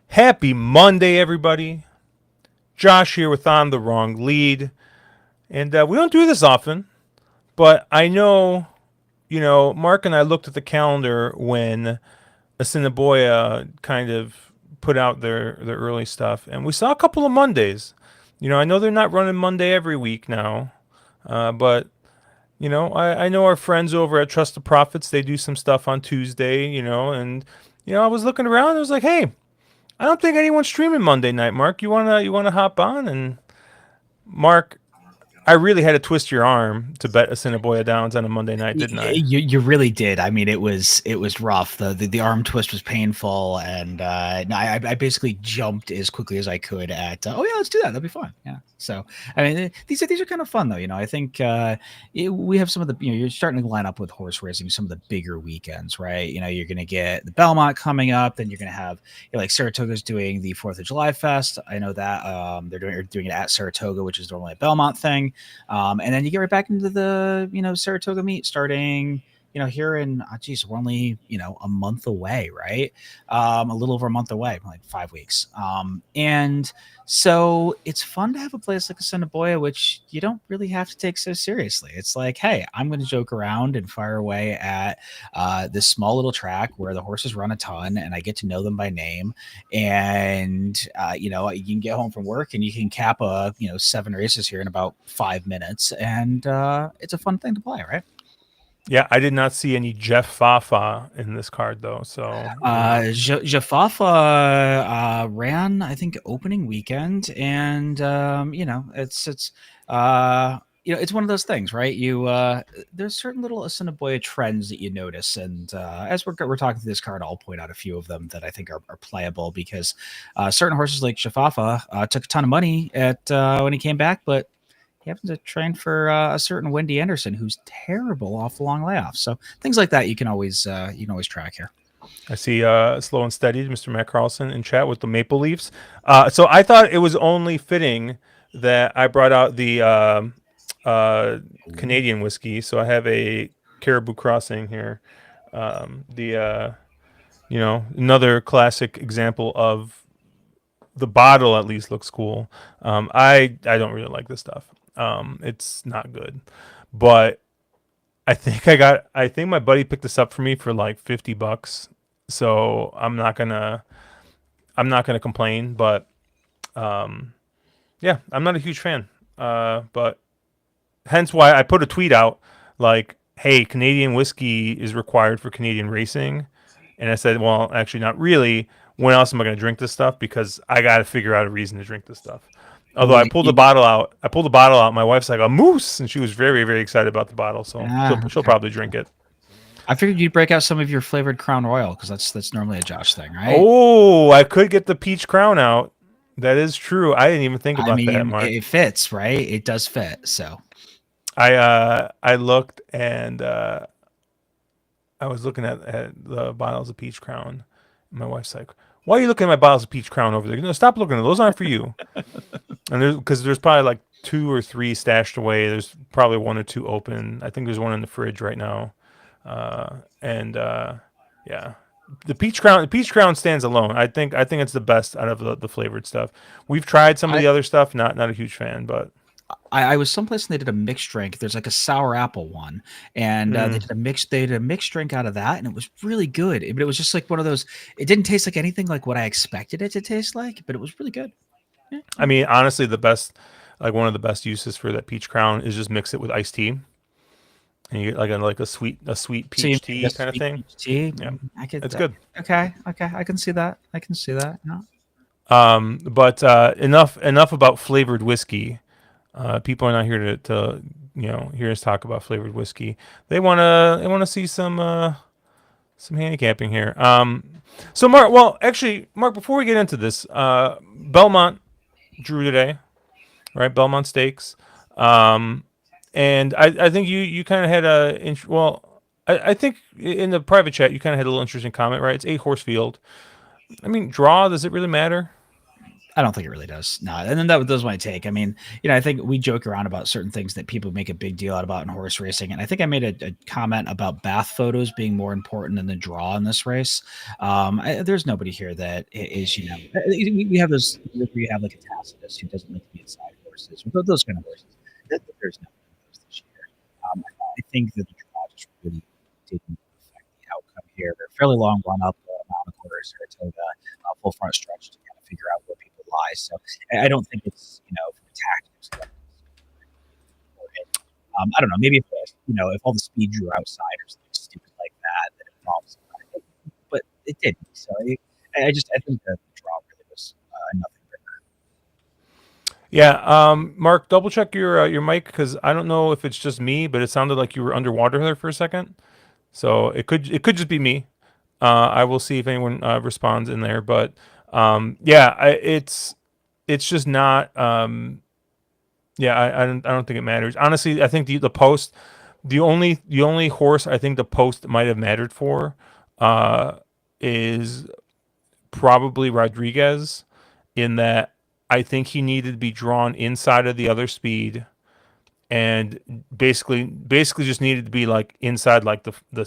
Happy Monday, everybody. Josh here with On the Wrong Lead. And we don't do this often, but I know, Mark and I looked at the calendar when Assiniboia kind of put out their early stuff, and we saw a couple of Mondays. I know they're not running Monday every week now, but, I know our friends over at Trust the Prophets, they do some stuff on Tuesday, and, I was looking around and I was like, hey, I don't think anyone's streaming Monday night, Mark. You wanna hop on? And Mark, I really had to twist your arm to bet Assiniboia Downs on a Monday night, didn't I? You really did. I mean, it was rough. The arm twist was painful, and no, I basically jumped as quickly as I could at. Oh yeah, let's do that. That'll be fun. Yeah. So I mean, these are kind of fun though. I think we have some of the you're starting to line up with horse racing some of the bigger weekends, right? You're going to get the Belmont coming up, then you're going to have like Saratoga's doing the 4th of July Fest. I know that they're doing it at Saratoga, which is normally a Belmont thing. And then you get right back into the, Saratoga meet starting, here in, we're only, a month away, right? A little over a month away, like 5 weeks. And so it's fun to have a place like Assiniboia, which you don't really have to take so seriously. It's like, hey, I'm going to joke around and fire away at this small little track where the horses run a ton and I get to know them by name. And, you can get home from work and you can cap 7 races here in about 5 minutes. And it's a fun thing to play, right? Yeah, I did not see any Jeff Fafa in this card though. So Jafafa ran, I think, opening weekend, and it's it's one of those things, right? There's certain little Assiniboia trends that you notice, and as we're talking through this card, I'll point out a few of them that I think are playable because certain horses like Jafafa took a ton of money at when he came back, but he happens to train for a certain Wendy Anderson, who's terrible off the long layoffs. So things like that you can always track here. I see Slow and Steady, Mr. Matt Carlson in chat with the Maple Leafs. So I thought it was only fitting that I brought out the Canadian whiskey. So I have a Caribou Crossing here. Another classic example of the bottle at least looks cool. I don't really like this stuff. It's not good, but I think my buddy picked this up for me for like $50. So I'm not gonna complain, but yeah, I'm not a huge fan. But hence why I put a tweet out like, hey, Canadian whiskey is required for Canadian racing. And I said, well, actually not really. When else am I going to drink this stuff? Because I got to figure out a reason to drink this stuff. Although I pulled the bottle out. My wife's like, a moose. And she was very, very excited about the bottle. So she'll probably drink it. I figured you'd break out some of your flavored Crown Royal because that's normally a Josh thing, right? Oh, I could get the peach crown out. That is true. I didn't even think about that, Mark. It fits, right? It does fit. So I looked and I was looking at the bottles of peach crown. My wife's like, why are you looking at my bottles of peach crown over there? No, stop looking at those. Aren't for you. And there's probably like 2 or 3 stashed away. There's probably 1 or 2 open. I think there's 1 in the fridge right now. Yeah, the peach crown stands alone. I think it's the best out of the flavored stuff. We've tried some of the other stuff. Not a huge fan, but I was someplace and they did a mixed drink. There's like a sour apple one, and they did a mixed drink out of that, and it was really good. But it was just like one of those. It didn't taste like anything like what I expected it to taste like, but it was really good. Yeah. I mean, honestly, one of the best uses for that peach crown is just mix it with iced tea, and you get like a sweet peach tea kind of thing. Tea? Yeah, it's good. Okay, I can see that. No. But enough about flavored whiskey. People are not here to hear us talk about flavored whiskey. They wanna see some some handicapping here. So Mark, well, actually, Mark, before we get into this, Belmont drew today, right? Belmont Stakes, um, and I think you kind of had I think in the private chat you kind of had a little interesting comment, right? It's 8 horse field. I mean, draw, does it really matter? I don't think it really does. No, and then that was my take. I mean, I think we joke around about certain things that people make a big deal out about in horse racing, and I think I made a comment about bath photos being more important than the draw in this race. There's nobody here that is, we have those. We have like a Tacitus who doesn't like to be inside horses, or those kind of horses. There's none of those this year. I think that the draw just really didn't affect the outcome here. They're fairly long run up, Mount Quarter, Saratoga, full front stretch to kind of figure out where people lie. So I don't think it's, from a tactical standpoint. I don't know. Maybe if all the speed drew outside or something stupid like that, that involves, but it didn't. So I think that the draw really was nothing bigger. Yeah, Mark, double check your mic because I don't know if it's just me, but it sounded like you were underwater there for a second. So it could just be me. I will see if anyone responds in there, but yeah, it's just not. Yeah, I don't think it matters. Honestly, I think the post, the only horse I think the post might have mattered for, is probably Rodriguez, in that I think he needed to be drawn inside of the other speed, and basically just needed to be like inside like the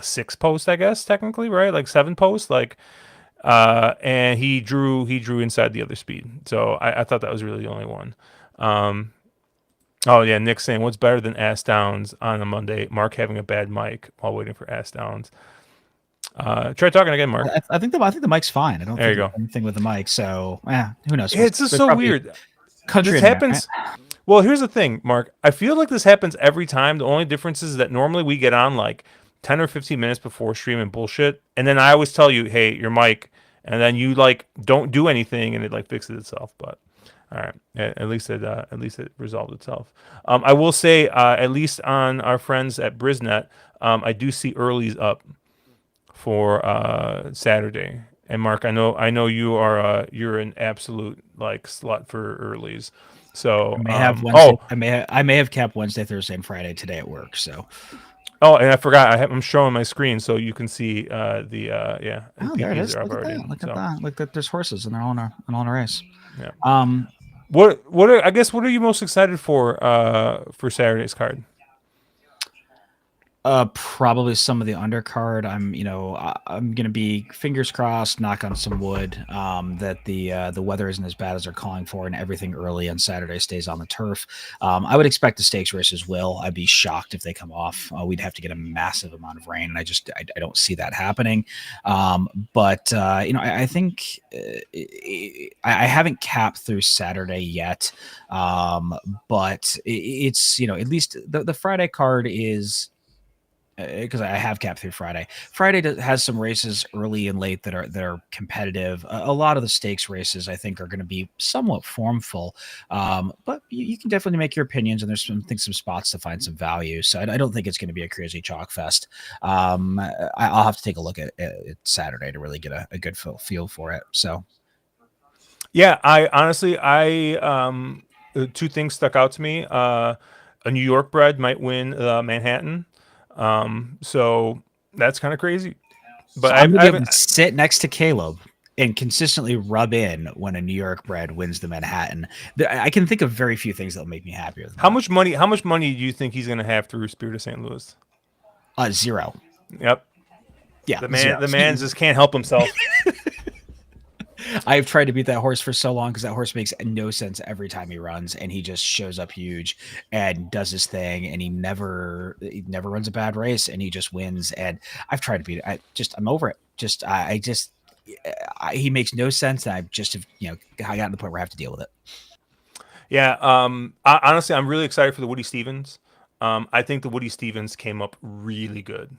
six post, I guess technically, right? Like 7 post, like and he drew inside the other speed. So I thought that was really the only one. Um, oh yeah, Nick's saying what's better than ass downs on a Monday? Mark having a bad mic while waiting for ass downs. Try talking again, Mark. I think the mic's fine. I don't There you think go. there's anything with the mic. So who knows? It's just There's so probably weird. country This in there, right? happens. Well, here's the thing, Mark. I feel like this happens every time. The only difference is that normally we get on like 10 or 15 minutes before stream and bullshit. And then I always tell you, hey, your mic. And then you like don't do anything and it like fixes itself. But all right, at least it resolved itself. I will say, at least on our friends at Brisnet, I do see earlies up for Saturday. And Mark, I know you're an absolute like slut for earlies. So I may have Wednesday. I may have capped Wednesday, Thursday, and Friday today at work. So and I forgot I'm showing my screen so you can see the there it PPs is. are up Look at already. that. Look at So that. Look that there's horses and they're all in a race. yeah. Um, What are you most excited for Saturday's card? Probably some of the undercard. I'm gonna be fingers crossed, knock on some wood, that the weather isn't as bad as they're calling for, and everything early on Saturday stays on the turf. I would expect the stakes races will. I'd be shocked if they come off. We'd have to get a massive amount of rain, and I don't see that happening. But I think I haven't capped through Saturday yet, but it's at least the Friday card is, because I have capped through Friday. Has some races early and late that are competitive. A lot of the stakes races I think are going to be somewhat formful, but you can definitely make your opinions. And there's some spots to find some value. So I don't think it's going to be a crazy chalk fest. I'll have to take a look at Saturday to really get a good feel for it. So Yeah, I honestly, two things stuck out to me. A New York bred might win Manhattan, so that's kind of crazy. But So I'm gonna I be able haven't. to sit next to Caleb and consistently rub in when a New York bred wins the Manhattan. I can think of very few things that'll make me happier than How that. much money? How much money do you think he's gonna have through Spirit of St. Louis? Zero. Yep, Yeah, the man, zero. the man just can't help himself. I've tried to beat that horse for so long because that horse makes no sense every time he runs, and he just shows up huge and does his thing, and he never runs a bad race, and he just wins. And I've tried to beat it. I'm over it. He makes no sense, and I got to the point where I have to deal with it. Yeah. Honestly, I'm really excited for the Woody Stevens. I think the Woody Stevens came up really good.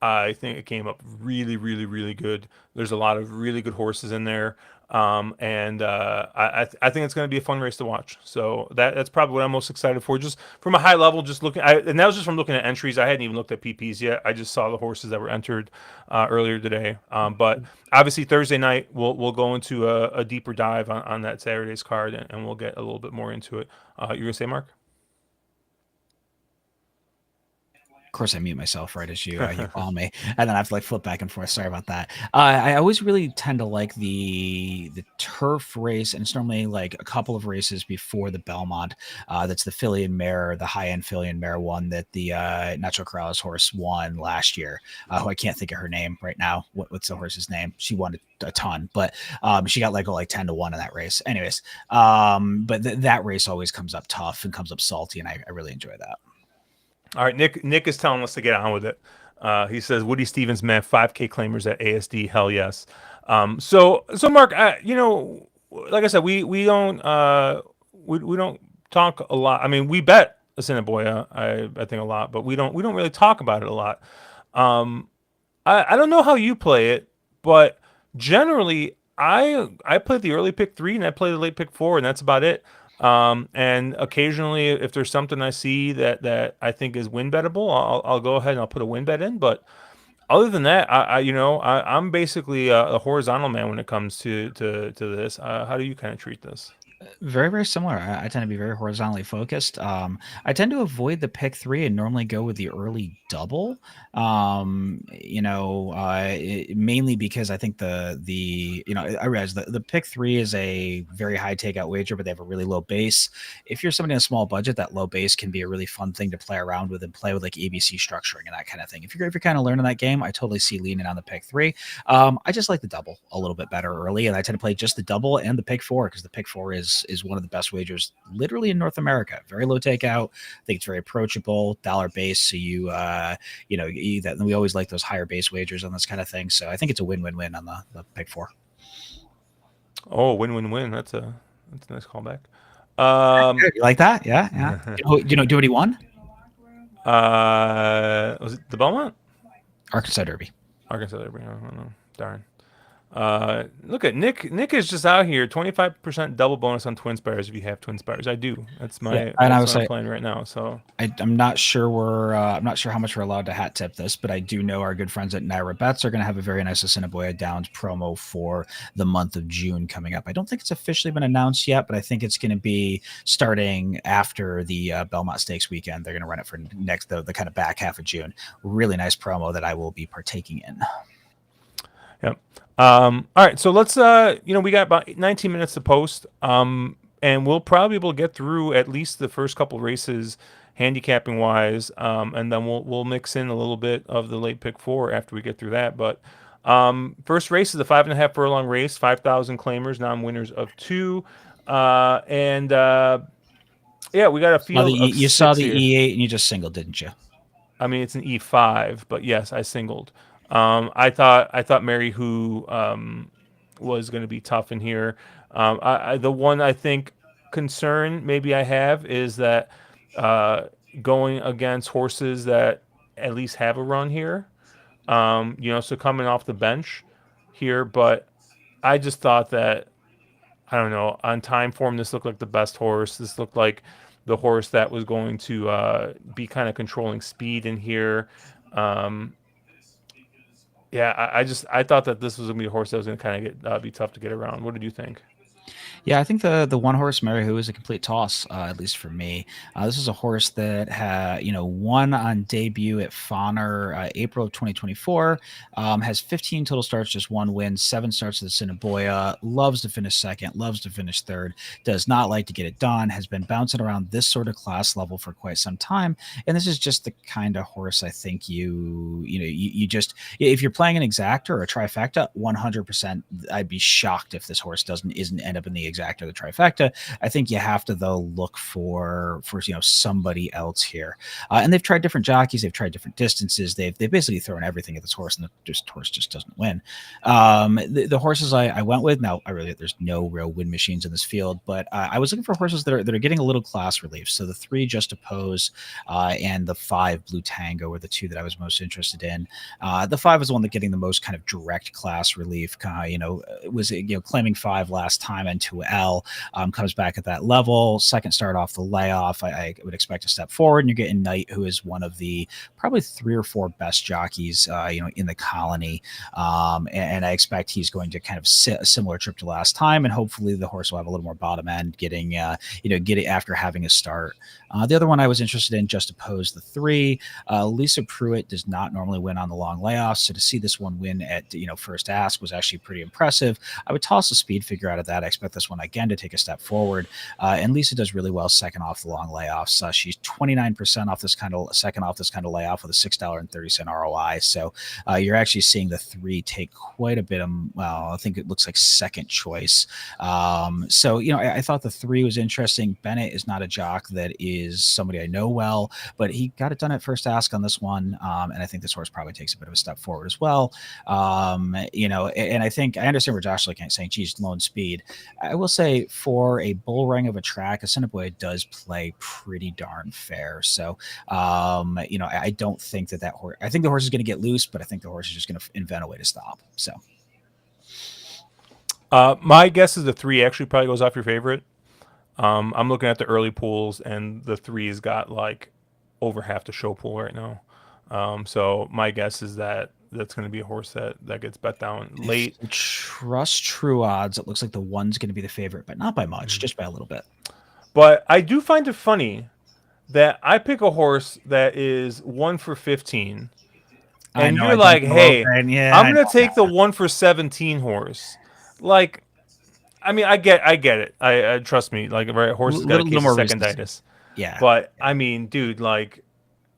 I think it came up really, really, really good. There's a lot of really good horses in there, and I think it's going to be a fun race to watch. So that's probably what I'm most excited for. Just from a high level, just looking, and that was just from looking at entries. I hadn't even looked at PPs yet. I just saw the horses that were entered earlier today. But obviously Thursday night we'll go into a deeper dive on that Saturday's card, and we'll get a little bit more into it. You're gonna say, Mark? Of course, I mute myself right as you call me, and then I have to like flip back and forth. Sorry about that. I always really tend to like the turf race, and it's normally like a couple of races before the Belmont. That's the filly and mare, the high end filly and mare one that the Nacho Corrales horse won last year. Who I can't think of her name right now. What's the horse's name? She won a ton, but she got like 10-1 in that race. Anyways, but that race always comes up tough and comes up salty, and I really enjoy that. All right, Nick is telling us to get on with it. He says Woody Stevens met 5K claimers at ASD. Hell yes. So Mark, like I said, we don't we don't talk a lot. I mean, we bet Assiniboia, I think a lot, but we don't really talk about it a lot. I don't know how you play it, but generally I play the early pick 3 and I play the late pick 4, and that's about it. And occasionally, if there's something I see that I think is win bettable, I'll go ahead and I'll put a win bet in. But other than that, I'm basically a horizontal man when it comes to this. How do you kind of treat this? Very, very similar. I tend to be very horizontally focused. I tend to avoid the pick 3 and normally go with the early double. Mainly because I think I realize the pick 3 is a very high takeout wager, but they have a really low base. If you're somebody on a small budget, that low base can be a really fun thing to play around with and play with like ABC structuring and that kind of thing. If you're kind of learning that game, I totally see leaning on the pick 3. I just like the double a little bit better early, and I tend to play just the double and the pick 4 because the pick 4 is one of the best wagers literally in North America. Very low takeout. I think it's very approachable, dollar base. So we always like those higher base wagers on this kind of thing. So I think it's a win-win-win on the pick 4. Oh, win-win-win. That's a nice callback. You like that? Yeah, yeah. Do what he won? Was it the Belmont? Arkansas Derby. Arkansas Derby. I don't know. Darn. Look at Nick. Nick is just out here. 25% double bonus on Twin Spires if you have Twin Spires. I do. That's my. And I that's was what I'm playing right now. So I'm not sure I'm not sure how much we're allowed to hat tip this, but I do know our good friends at Naira Bets are going to have a very nice Assiniboia Downs promo for the month of June coming up. I don't think it's officially been announced yet, but I think it's going to be starting after the Belmont Stakes weekend. They're going to run it for the kind of back half of June. Really nice promo that I will be partaking in. Yep. All right, so let's we got about 19 minutes to post, and we'll probably be able to get through at least the first couple races handicapping wise, and then we'll mix in a little bit of the late pick 4 after we get through that. But first race is a 5.5 furlong race, 5,000 claimers, non-winners of 2, we got a field. You saw the E8 and you just singled, didn't you? I mean, it's an E5, but yes, I singled. I thought Mary Who was going to be tough in here. The one I think concern maybe I have is that going against horses that at least have a run here. So coming off the bench here, but I just thought that I don't know, on time form this looked like the best horse. This looked like the horse that was going to be kind of controlling speed in here. I thought that this was gonna be a horse that was gonna kind of be tough to get around. What did you think? Yeah, I think the one horse Mary Who is a complete toss, at least for me. This is a horse that won on debut at Fawner April of 2024. Has 15 total starts, just 1 win, 7 starts at the Assiniboia. Loves to finish second, loves to finish third. Does not like to get it done. Has been bouncing around this sort of class level for quite some time. And this is just the kind of horse I think you just, if you're playing an exacta or a trifecta, 100%. I'd be shocked if this horse isn't end up in the exacta, the trifecta. I think you have to though look for somebody else here. And they've tried different jockeys, they've tried different distances, they've basically thrown everything at this horse, and the horse just doesn't win. The horses I went with, now there's no real win machines in this field, but I was looking for horses that are getting a little class relief. So the 3 Just Oppose and the 5 Blue Tango were the 2 that I was most interested in. The 5 was the one that getting the most kind of direct class relief. Was claiming 5 last time, and OTWL comes back at that level. Second start off the layoff, I would expect a step forward, and you're getting Knight, who is one of the probably 3 or 4 best jockeys, in the colony. And I expect he's going to kind of sit a similar trip to last time, and hopefully the horse will have a little more bottom end getting after having a start. The other one I was interested in, Just Oppose, the 3. Lisa Pruitt does not normally win on the long layoffs, so to see this one win at first ask was actually pretty impressive. I would toss a speed figure out of that. I expect this one again to take a step forward, and Lisa does really well second off the long layoffs. She's 29% off this kind of layoff with a $6.30 ROI. So you're actually seeing the 3 take quite a bit of, well, I think it looks like second choice. So I thought the 3 was interesting. Bennett is not a jock that is somebody I know well, but he got it done at first ask on this one, and I think this horse probably takes a bit of a step forward as well. And I think I understand where Josh looking at saying, geez, lone speed. I will say for a bull ring of a track, Assiniboia does play pretty darn fair. So, I don't think that horse, I think the horse is going to get loose, but I think the horse is just going to invent a way to stop. So, my guess is the 3 actually probably goes off your favorite. I'm looking at the early pools, and the 3's got like over half the show pool right now. So my guess is that that's going to be a horse that gets bet down late. If you trust true odds, it looks like the 1's going to be the favorite, but not by much, just by a little bit. But I do find it funny that I pick a horse that is 1 for 15, and you're like, hey, I'm going to take the 1 for 17 horse. Like, I mean, I get it. I trust me. Like, right, horses got a case of seconditis. Yeah. But I mean, dude, like,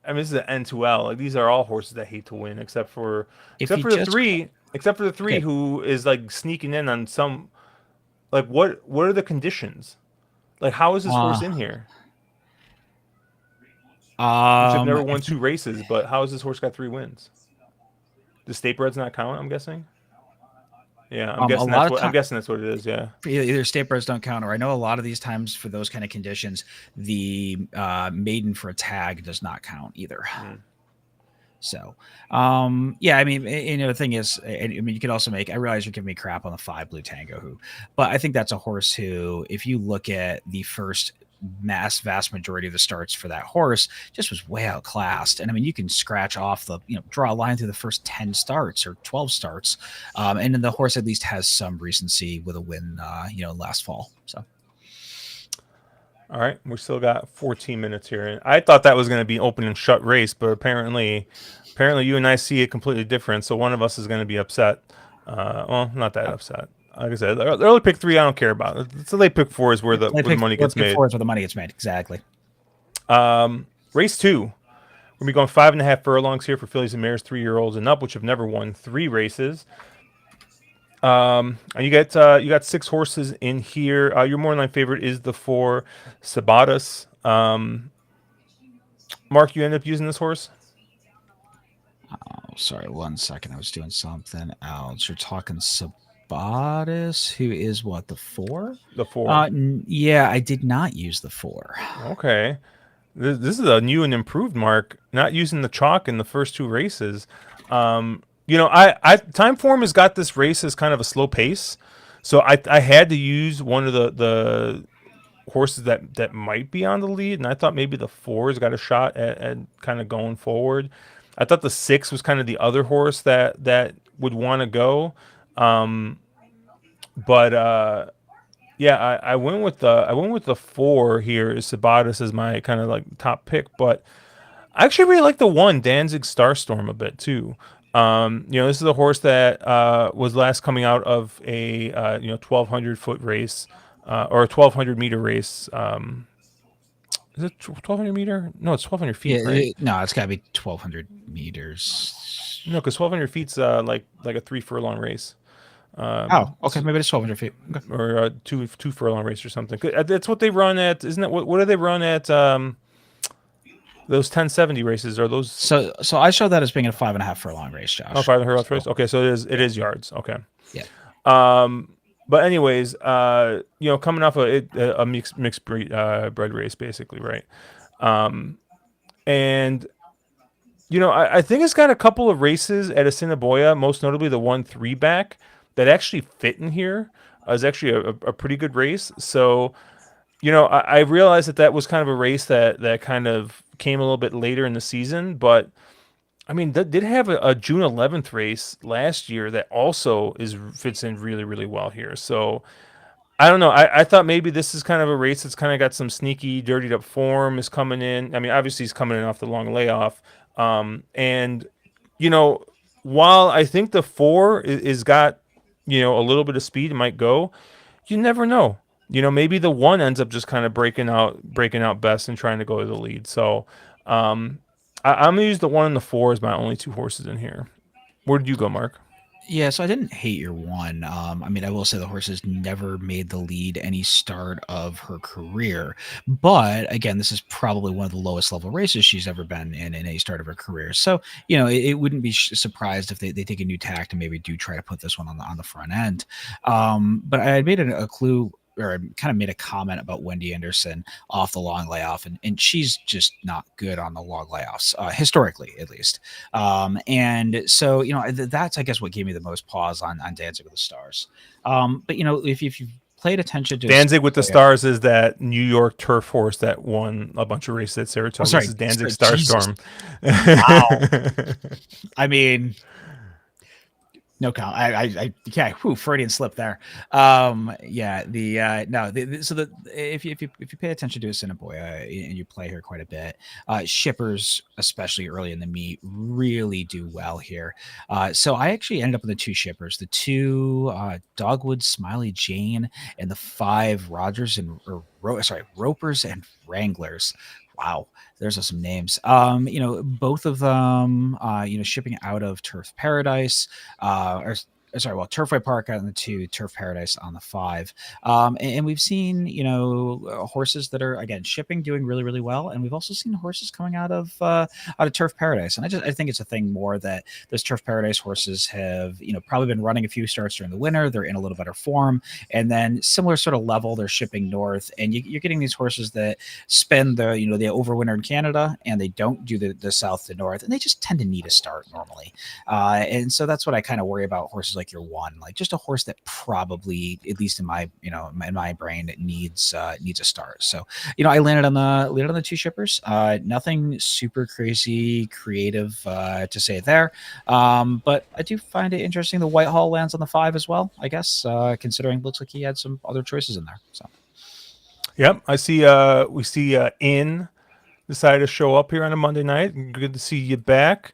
this is an N2L. Like, these are all horses that hate to win, except for the 3. Except for the 3, okay, who is like sneaking in on some. Like, what are the conditions? Like, how is this horse in here? I've never won 2 races, but how has this horse got 3 wins? The state breds not count, I'm guessing. Yeah, I'm guessing that's what it is. Yeah, either state breds don't count, or I know a lot of these times for those kind of conditions, the maiden for a tag does not count either. So, yeah, I mean, the thing is, I mean, you could also I realize you're giving me crap on the 5 Blue Tango, but I think that's a horse who, if you look at the first vast majority of the starts for that horse, just was way outclassed. And I mean, you can scratch off draw a line through the first 10 starts or 12 starts. And then the horse at least has some recency with a win, last fall. So. All right, we still got 14 minutes here, and I thought that was going to be open and shut race, but apparently you and I see it completely different. So one of us is going to be upset. Well, not that upset. Like I said, the early pick 3 I don't care about. It's the late pick 4 is where the money gets made. 4 is where the money gets made. Exactly. Race 2, we're gonna be going 5.5 furlongs here for fillies and mares 3-year-olds and up, which have never won 3 races. And you got 6 horses in here. Your morning line favorite is the 4 Sabatas. Mark, you end up using this horse? Oh, sorry, 1 second. I was doing something else. You're talking Sabatas, who is what, the 4? The 4. Yeah, I did not use the 4. Okay. This is a new and improved Mark, not using the chalk in the first 2 races. Timeform has got this race as kind of a slow pace, so I had to use one of the horses that might be on the lead, and I thought maybe the 4's got a shot at kind of going forward. I thought the 6 was kind of the other horse that would want to go, yeah, I went with the 4 here. Sabatas is my kind of like top pick, but I actually really like the 1 Danzig Starstorm a bit too. This is a horse that was last coming out of a 1,200 foot race or a 1,200 meter race. Is it 1,200 meter? No, it's 1,200 feet. Yeah, right? No, it's got to be 1,200 meters. No, because 1,200 feet's like a 3 furlong race. Oh, okay, maybe it's 1,200 feet. Okay. or two furlong race or something. That's what they run at, isn't that what do they run at? Those 1070 races are those. So I show that as being a 5.5 furlong race, Oh, Josh. 500 race. So Okay, so it yeah, is yards. Okay. yeah. But anyways, coming off a mixed bred race, basically, right? And I think it's got a couple of races at Assiniboia, most notably the 1-3 back that actually fit in here. Is actually a pretty good race. So, I realized that was kind of a race that kind of came a little bit later in the season, but I mean, that did have a June 11th race last year that also fits in really, really well here. So I don't know. I thought maybe this is kind of a race that's kind of got some sneaky, dirtied up form is coming in. I mean, obviously he's coming in off the long layoff. And, you know, while I think the 4 is got, a little bit of speed, it might go, you never know. Maybe the 1 ends up just kind of breaking out best and trying to go to the lead. So I'm going to use the 1 and the 4 as my only 2 horses in here. Where did you go, Mark? Yeah, so I didn't hate your 1. I mean, I will say the horse has never made the lead any start of her career. But again, this is probably one of the lowest level races she's ever been in a start of her career. So, it wouldn't be surprised if they take a new tact and maybe do try to put this one on the front end. But I had made a clue, or kind of made a comment about Wendy Anderson off the long layoff, and she's just not good on the long layoffs, historically at least. And so, that's, I guess, what gave me the most pause on Dancing with the Stars. But, if you've played attention to Danzig with the Stars is that New York turf horse that won a bunch of races at Saratoga. sorry, This is Danzig Jesus. Starstorm. Wow. I mean, no count. Yeah. Freudian slip there. Yeah. No. So if you pay attention to Assiniboia and you play here quite a bit, shippers, especially early in the meet, really do well here. So I actually ended up with the 2 shippers, the 2 Dogwood Smiley Jane, and the 5 Rogers and Ropers and Wranglers. Wow, there's some names. Both of them, shipping out of Turf Paradise, Turfway Park on the 2, Turf Paradise on the 5. And we've seen, horses that are, again, shipping doing really, really well. And we've also seen horses coming out of Turf Paradise. And I think it's a thing more that those Turf Paradise horses have, probably been running a few starts during the winter. They're in a little better form. And then similar sort of level, they're shipping north. And you're getting these horses that spend the overwinter in Canada, and they don't do the south to north. And they just tend to need a start normally. And so that's what I kind of worry about horses like your 1, like just a horse that probably, at least in my in my brain, needs a start. So I landed on the 2 shippers. Nothing super crazy creative to say there, but I do find it interesting. The Whitehall lands on the 5 as well, I guess, considering it looks like he had some other choices in there. So Yep, I see. We see In decided to show up here on a Monday night. Good to see you back.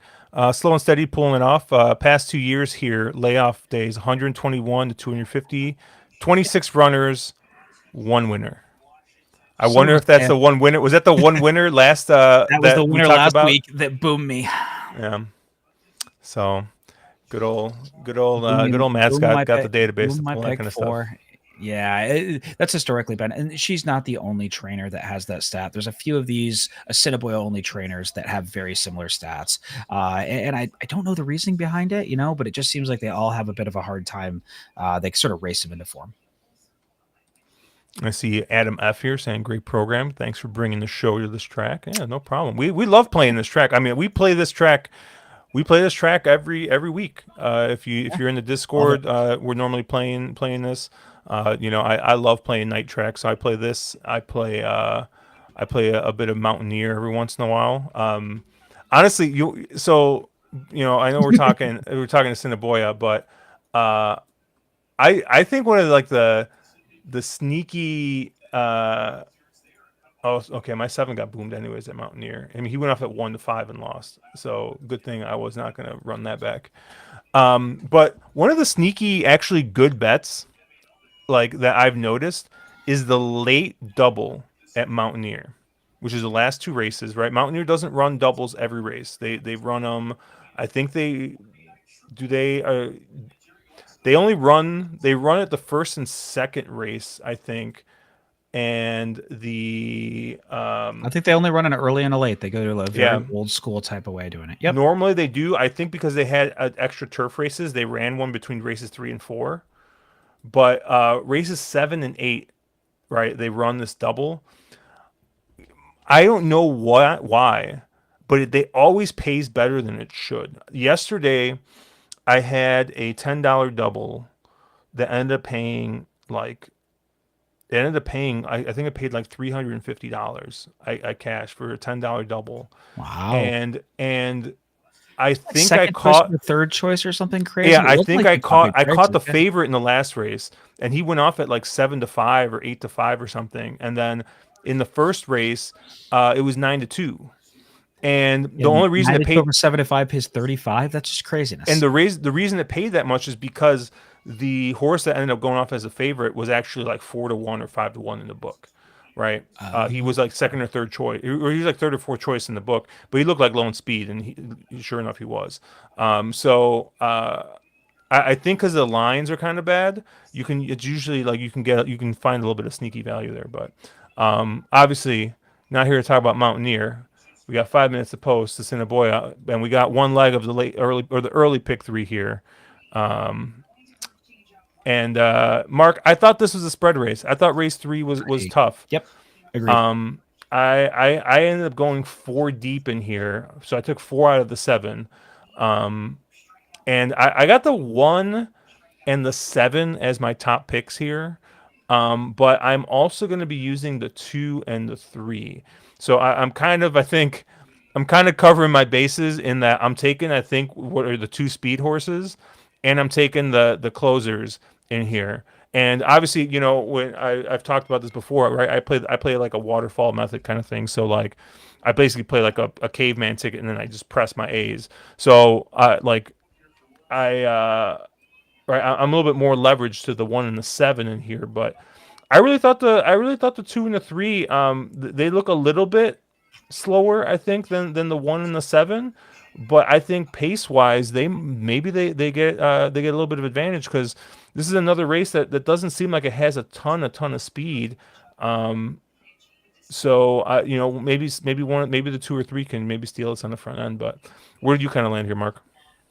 Slow and steady pulling it off. Past 2 years here, layoff days 121 to 250, 26 runners, 1 winner. I wonder if that's the 1 winner. Was that the 1 winner last that was that the we winner talked last about? week that boomed me. Yeah. So good old mascot got the database to pull that kind of stuff. Yeah, that's historically been, and she's not the only trainer that has that stat. There's a few of these Assiniboia only trainers that have very similar stats, and I don't know the reasoning behind it, but it just seems like they all have a bit of a hard time. They sort of race them into form. I see Adam F here saying, "Great program. Thanks for bringing the show to this track." Yeah, no problem. We love playing this track. I mean, we play this track. We play this track every week. If you're in the Discord, we're normally playing this. I love playing night track, so I play this. I play a bit of Mountaineer every once in a while. Honestly, I know we're talking to Assiniboia, but I think one of the sneaky. Oh, okay. My 7 got boomed anyways at Mountaineer. I mean, he went off at 1-5 and lost. So good thing I was not going to run that back. But one of the sneaky, actually good bets, like that I've noticed, is the late double at Mountaineer, which is the last 2 races, right? Mountaineer doesn't run doubles every race. They run them. I think they they run it the first and second race, I think, and the I think they only run an early and a late. They go to a very yeah. old school type of way of doing it. Yep. Normally they do. I think because they had extra turf races, they ran one between races 3 and 4. But races 7 and 8, right? They run this double. I don't know why, but they always pays better than it should. Yesterday, I had a $10 double that ended up paying like it ended up paying. I think I paid like $350. I cashed for a $10 double, Wow. and I Like think I second choice caught. or third choice or something Yeah, crazy. It I wasn't think like you got big I caught prices. the Yeah. favorite in the last race, and he went off at like 7-5 or 8-5 or something. And then in the first race, it was 9-2. And the And only reason 9 it to 2 paid over 7 to 5 pays 35. That's just and craziness. the reason it paid that much is because the horse that ended up going off as a favorite was actually like 4-1 or 5-1 in the book, right? He was like second or third choice, or he was like third or fourth choice in the book, but he looked like Lone Speed, and sure enough, he was. I think because the lines are kind of bad, it's usually like you can find a little bit of sneaky value there, but obviously not here to talk about Mountaineer. We got 5 minutes to post to Assiniboia, and we got one leg of the the early pick three here. And Mark, I thought this was a spread race. I thought race three was Agreed. tough. Yep. Agreed. I ended up going 4 deep in here, so I took 4 out of the 7. And I got the 1 and the 7 as my top picks here. But I'm also going to be using the 2 and the 3. So I think I'm kind of covering my bases in that I'm taking, I think, what are the 2 speed horses, and I'm taking the closers in here. And obviously, when I've talked about this before, right? I play like a waterfall method kind of thing. So like, I basically play like a caveman ticket, and then I just press my A's. So like I right, I'm a little bit more leveraged to the 1 and the 7 in here, but I really thought the 2 and the 3 they look a little bit slower, I think, than the 1 and the 7, but I think pace wise they get a little bit of advantage because this is another race that doesn't seem like it has a ton of speed. So maybe the 2 or 3 can maybe steal us on the front end, but where did you kind of land here, Mark?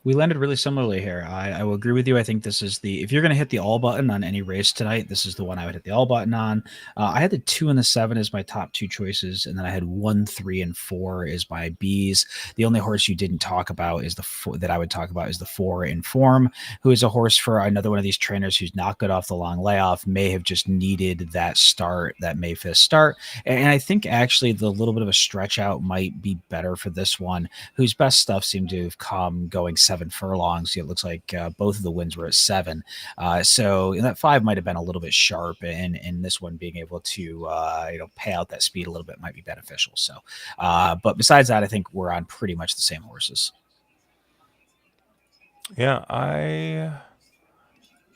We landed really similarly here. I will agree with you. I think this is if you're going to hit the all button on any race tonight, this is the one I would hit the all button on. I had the 2 and the 7 as my top 2 choices, and then I had 1, 3, and 4 as my Bs. The only horse you didn't talk about is that I would talk about is the 4 in form, who is a horse for another one of these trainers who's not good off the long layoff, may have just needed that start, that May 5th start. And I think actually the little bit of a stretch out might be better for this one, whose best stuff seemed to have come going 7 furlongs. It looks like both of the wins were at 7. So that 5 might have been a little bit sharp, and this one being able to pay out that speed a little bit might be beneficial. So, but besides that, I think we're on pretty much the same horses. Yeah, I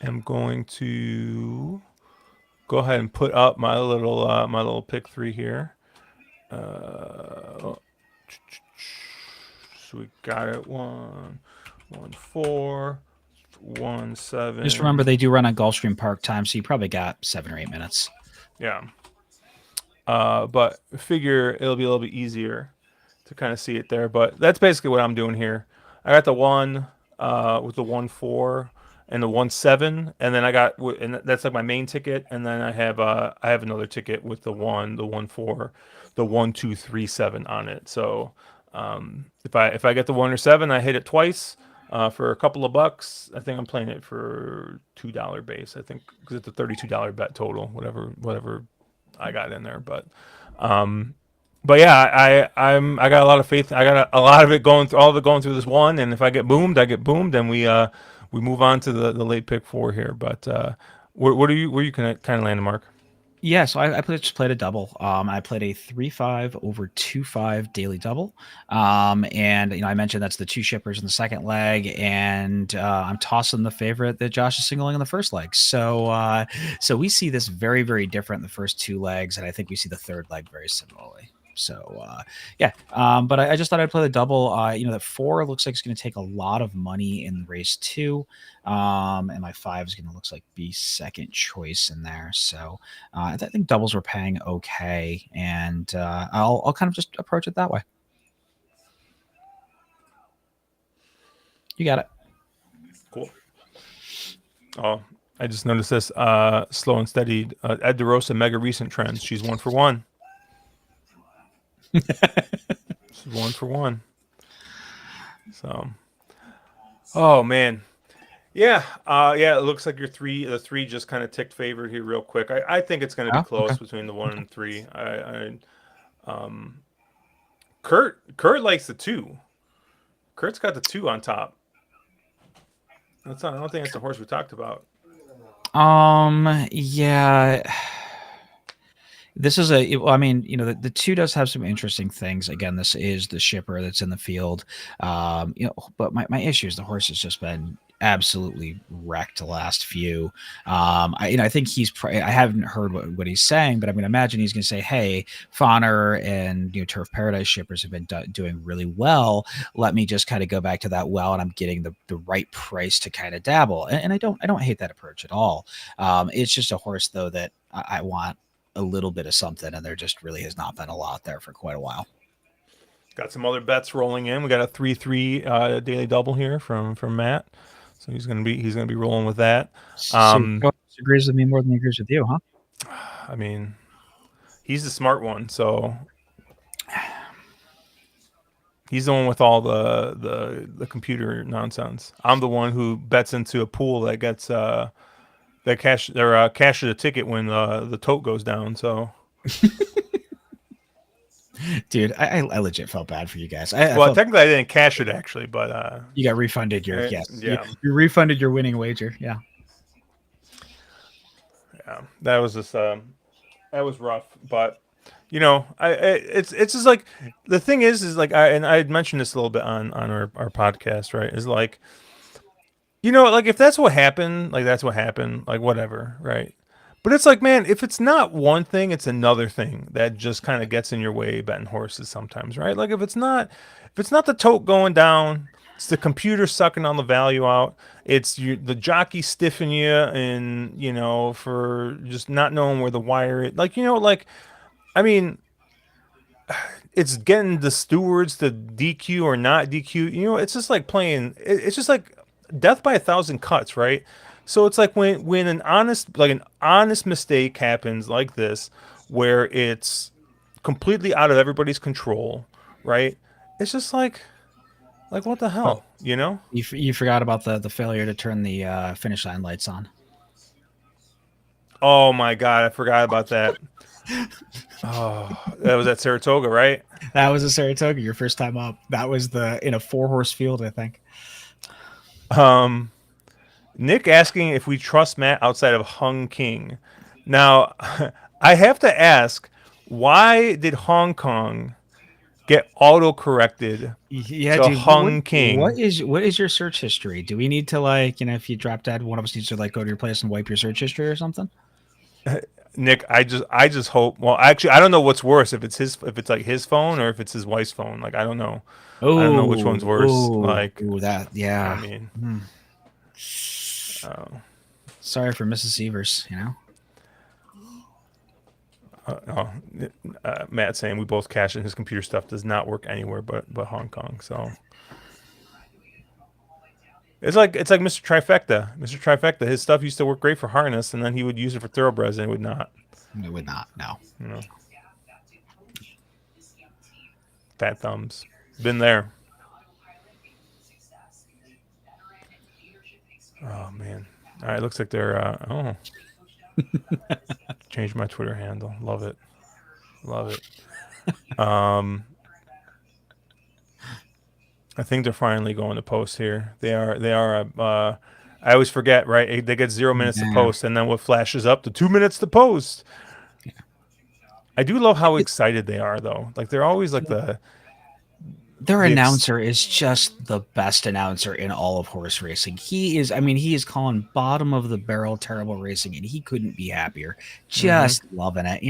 am going to go ahead and put up my little pick 3 here. So we got it 1, 1, 4, 1, 7. Just remember they do run on Gulfstream Park time, so you probably got 7 or 8 minutes. Yeah. But figure it'll be a little bit easier to kind of see it there. But that's basically what I'm doing here. I got the 1 with the 1-4 and the 1-7, and then and that's like my main ticket. And then I have another ticket with the 1-4, the 1-2-3-7 on it. So if I get the 1 or 7, I hit it twice. For a couple of bucks, I think I'm playing it for $2 base. I think because it's a $32 bet total, whatever I got in there. But yeah, I got a lot of faith. I got a lot of it all of it going through this one. And if I get boomed, I get boomed, and we move on to the late pick 4 here. But where you kind of land, Mark? Yeah, so I just played a double. I played a 3-5 over 2-5 daily double. And I mentioned that's the 2 shippers in the second leg, and I'm tossing the favorite that Josh is singling in the first leg. So we see this very, very different in the first 2 legs, and I think we see the third leg very similarly. So yeah, but I just thought I'd play the double. That 4 looks like it's going to take a lot of money in race 2, and my 5 is going to looks like be second choice in there. So I think doubles were paying okay, and I'll kind of just approach it that way. You got it. Cool. Oh, I just noticed this. Slow and steady. Ed DeRosa, mega recent trends. She's 1 for 1. She's 1 for 1. So, oh man, yeah, yeah. It looks like the 3 just kind of ticked favored here real quick. I think it's going to be Oh, close okay. between the 1 and 3. Kurt likes the 2. Kurt's got the 2 on top. That's not. I don't think it's the horse we talked about. Yeah. This is I mean, the 2 does have some interesting things. Again, this is the shipper that's in the field. But my issue is the horse has just been absolutely wrecked the last few. I think I haven't heard what he's saying, but I mean, imagine he's going to say, "Hey, Fawner and Turf Paradise shippers have been doing really well. Let me just kind of go back to that well, and I'm getting the right price to kind of dabble." And I don't hate that approach at all. It's just a horse though that I want a little bit of something, and there just really has not been a lot there for quite a while. Got some other bets rolling in. We got a 3-3 daily double here from Matt, so he's gonna be rolling with that. So he agrees with me more than he agrees with you, huh? I mean, he's the smart one, so he's the one with all the computer nonsense. I'm the one who bets into a pool that gets that cashes a ticket when the tote goes down. So, dude, I legit felt bad for you guys. Technically I didn't cash it actually, but you got refunded your yes, yeah, you refunded your winning wager. Yeah, that was just that was rough, but. It's just like the thing is like I had mentioned this a little bit on our podcast, right? Is like, like if that's what happened, like that's what happened, like whatever, right? But it's like, man, if it's not one thing, it's another thing that just kind of gets in your way betting horses sometimes, right? Like if it's not the tote going down, it's the computer sucking all the value out. It's the jockey stiffing you, and for just not knowing where the wire is. Like I mean, it's getting the stewards to DQ or not DQ. It's just like playing. It's just like death by 1,000 cuts, right? So it's like when an honest mistake happens like this, where it's completely out of everybody's control, right? It's just like what the hell, You forgot about the failure to turn the finish line lights on. Oh my god, I forgot about that. Oh, that was at Saratoga, right? That was at Saratoga, your first time up. That was in a 4-horse field, I think. Nick asking if we trust Matt outside of Hung King. Now, I have to ask, why did Hong Kong get auto-corrected to dude, Hung King? What is your search history? Do we need to if you drop dead, one of us needs to go to your place and wipe your search history or something? Nick, I just hope. Well, actually, I don't know what's worse, if it's like his phone or if it's his wife's phone. Like I don't know. I don't know which one's worse. That, yeah. I mean, sorry for Mrs. Severs. Matt saying we both cash in. His computer stuff does not work anywhere but Hong Kong. So it's like Mr. Trifecta. Mr. Trifecta, his stuff used to work great for harness, and then he would use it for thoroughbreds, and it would not. It would not. No. Fat thumbs. Been there. Oh man. All right. Looks like they're. Changed my Twitter handle. Love it. I think they're finally going to post here. They are. I always forget, right? They get 0 minutes to post, and then what flashes up? The 2 minutes to post. Yeah. I do love how excited they are, though. Like they're always like their announcer is just the best announcer in all of horse racing. He is calling bottom of the barrel terrible racing, and he couldn't be happier. Just loving it,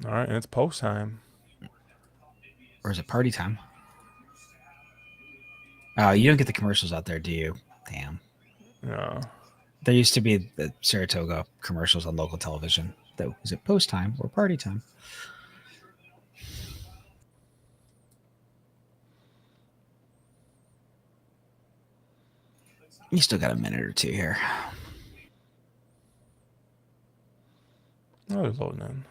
All right, and it's post time. Or is it party time? Oh, you don't get the commercials out there, do you? Damn. No. There used to be the Saratoga commercials on local television. Though, is it post time or party time? You still got a minute or two here. Oh, it's loading in.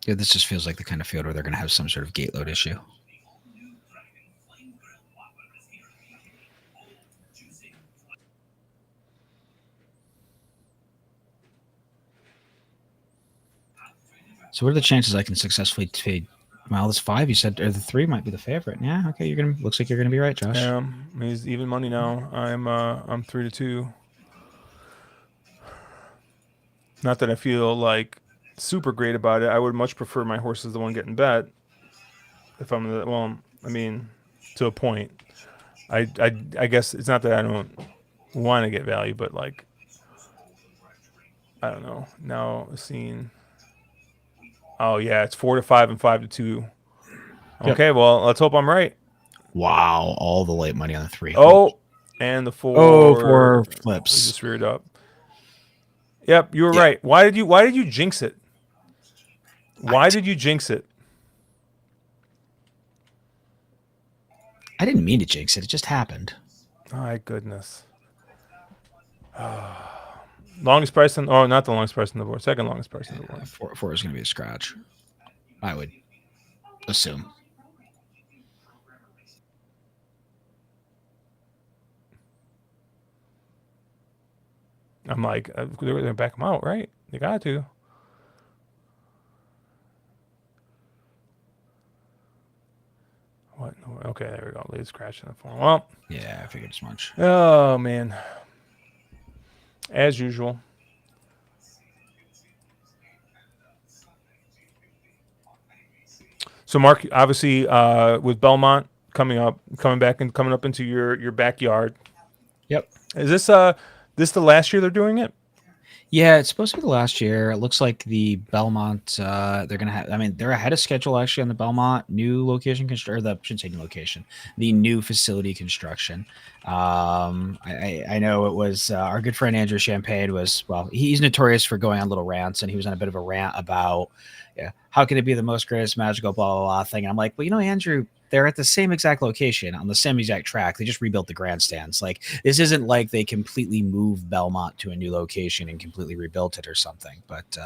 Yeah, this just feels like the kind of field where they're going to have some sort of gate load issue. So what are the chances I can successfully trade? Well, this 5 you said, or the 3 might be the favorite. Yeah, okay. Looks like you're gonna be right, Josh. He's even money now. I'm 3-2. Not that I feel like super great about it. I would much prefer my horse is the one getting bet. If I'm the I mean, to a point. I guess it's not that I don't want to get value, but like, I don't know. Now seeing. Oh yeah, it's 4-5 and 5-2. Okay, Yep. well let's hope I'm right. Wow, all the late money on the 3. Oh, and the 4. Oh, 4 We flips. just reared up. Yep, you were right. Why did you jinx it? Why did you jinx it? I didn't mean to jinx it. It just happened. My goodness. Longest price on, oh, not the longest price on the board. Second longest price on the board. 4 is going to be a scratch. I would assume. I'm like, they're going to back him out, right? They got to. What? Okay, there we go. Lead scratch in the form. Well, yeah, I figured as much. Oh man, as usual. So Mark, obviously, with Belmont coming back and coming up into your backyard. Yep. Is this the last year they're doing it? Yeah, it's supposed to be the last year. It looks like the Belmont, they're going to have, I mean, they're ahead of schedule actually on the Belmont new location, or the, I shouldn't say new location, the new facility construction. I know it was our good friend Andrew Champagne was, well, he's notorious for going on little rants, and he was on a bit of a rant about, yeah, how can it be the most greatest magical blah, blah, blah thing. And I'm like, well, you know, Andrew, they're at the same exact location on the same exact track. They just rebuilt the grandstands. Like, this isn't like they completely moved Belmont to a new location and completely rebuilt it or something. But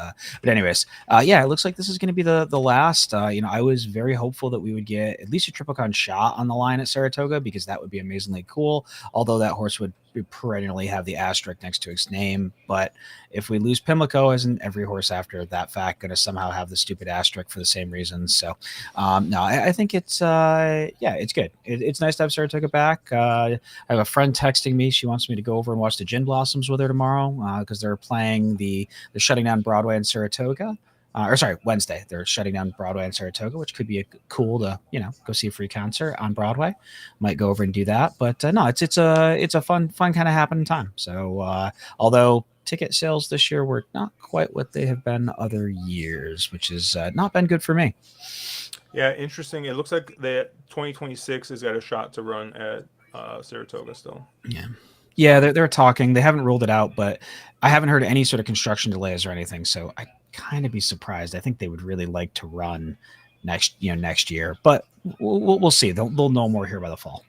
anyways, yeah, it looks like this is going to be the last. You know, I was very hopeful that we would get at least a Triple Crown shot on the line at Saratoga, because that would be amazingly cool. Although that horse would perennially have the asterisk next to its name. But if we lose Pimlico, isn't every horse after that fact going to somehow have the stupid asterisk for the same reasons? So no, I think it's yeah, it's good. It's nice to have Saratoga back. I have a friend texting me. She wants me to go over and watch the Gin Blossoms with her tomorrow, because they're shutting down Broadway in Saratoga. Or sorry, Wednesday. They're shutting down Broadway in Saratoga, which could be cool to, you know, go see a free concert on Broadway. Might go over and do that. But no, it's a fun kind of happening time. So although ticket sales this year were not quite what they have been other years, which has not been good for me. Yeah, interesting. It looks like that 2026 has got a shot to run at Saratoga still. Yeah, they're talking. They haven't ruled it out, but I haven't heard any sort of construction delays or anything. So I kind of be surprised. I think they would really like to run next year, but we'll see. They'll know more here by the fall.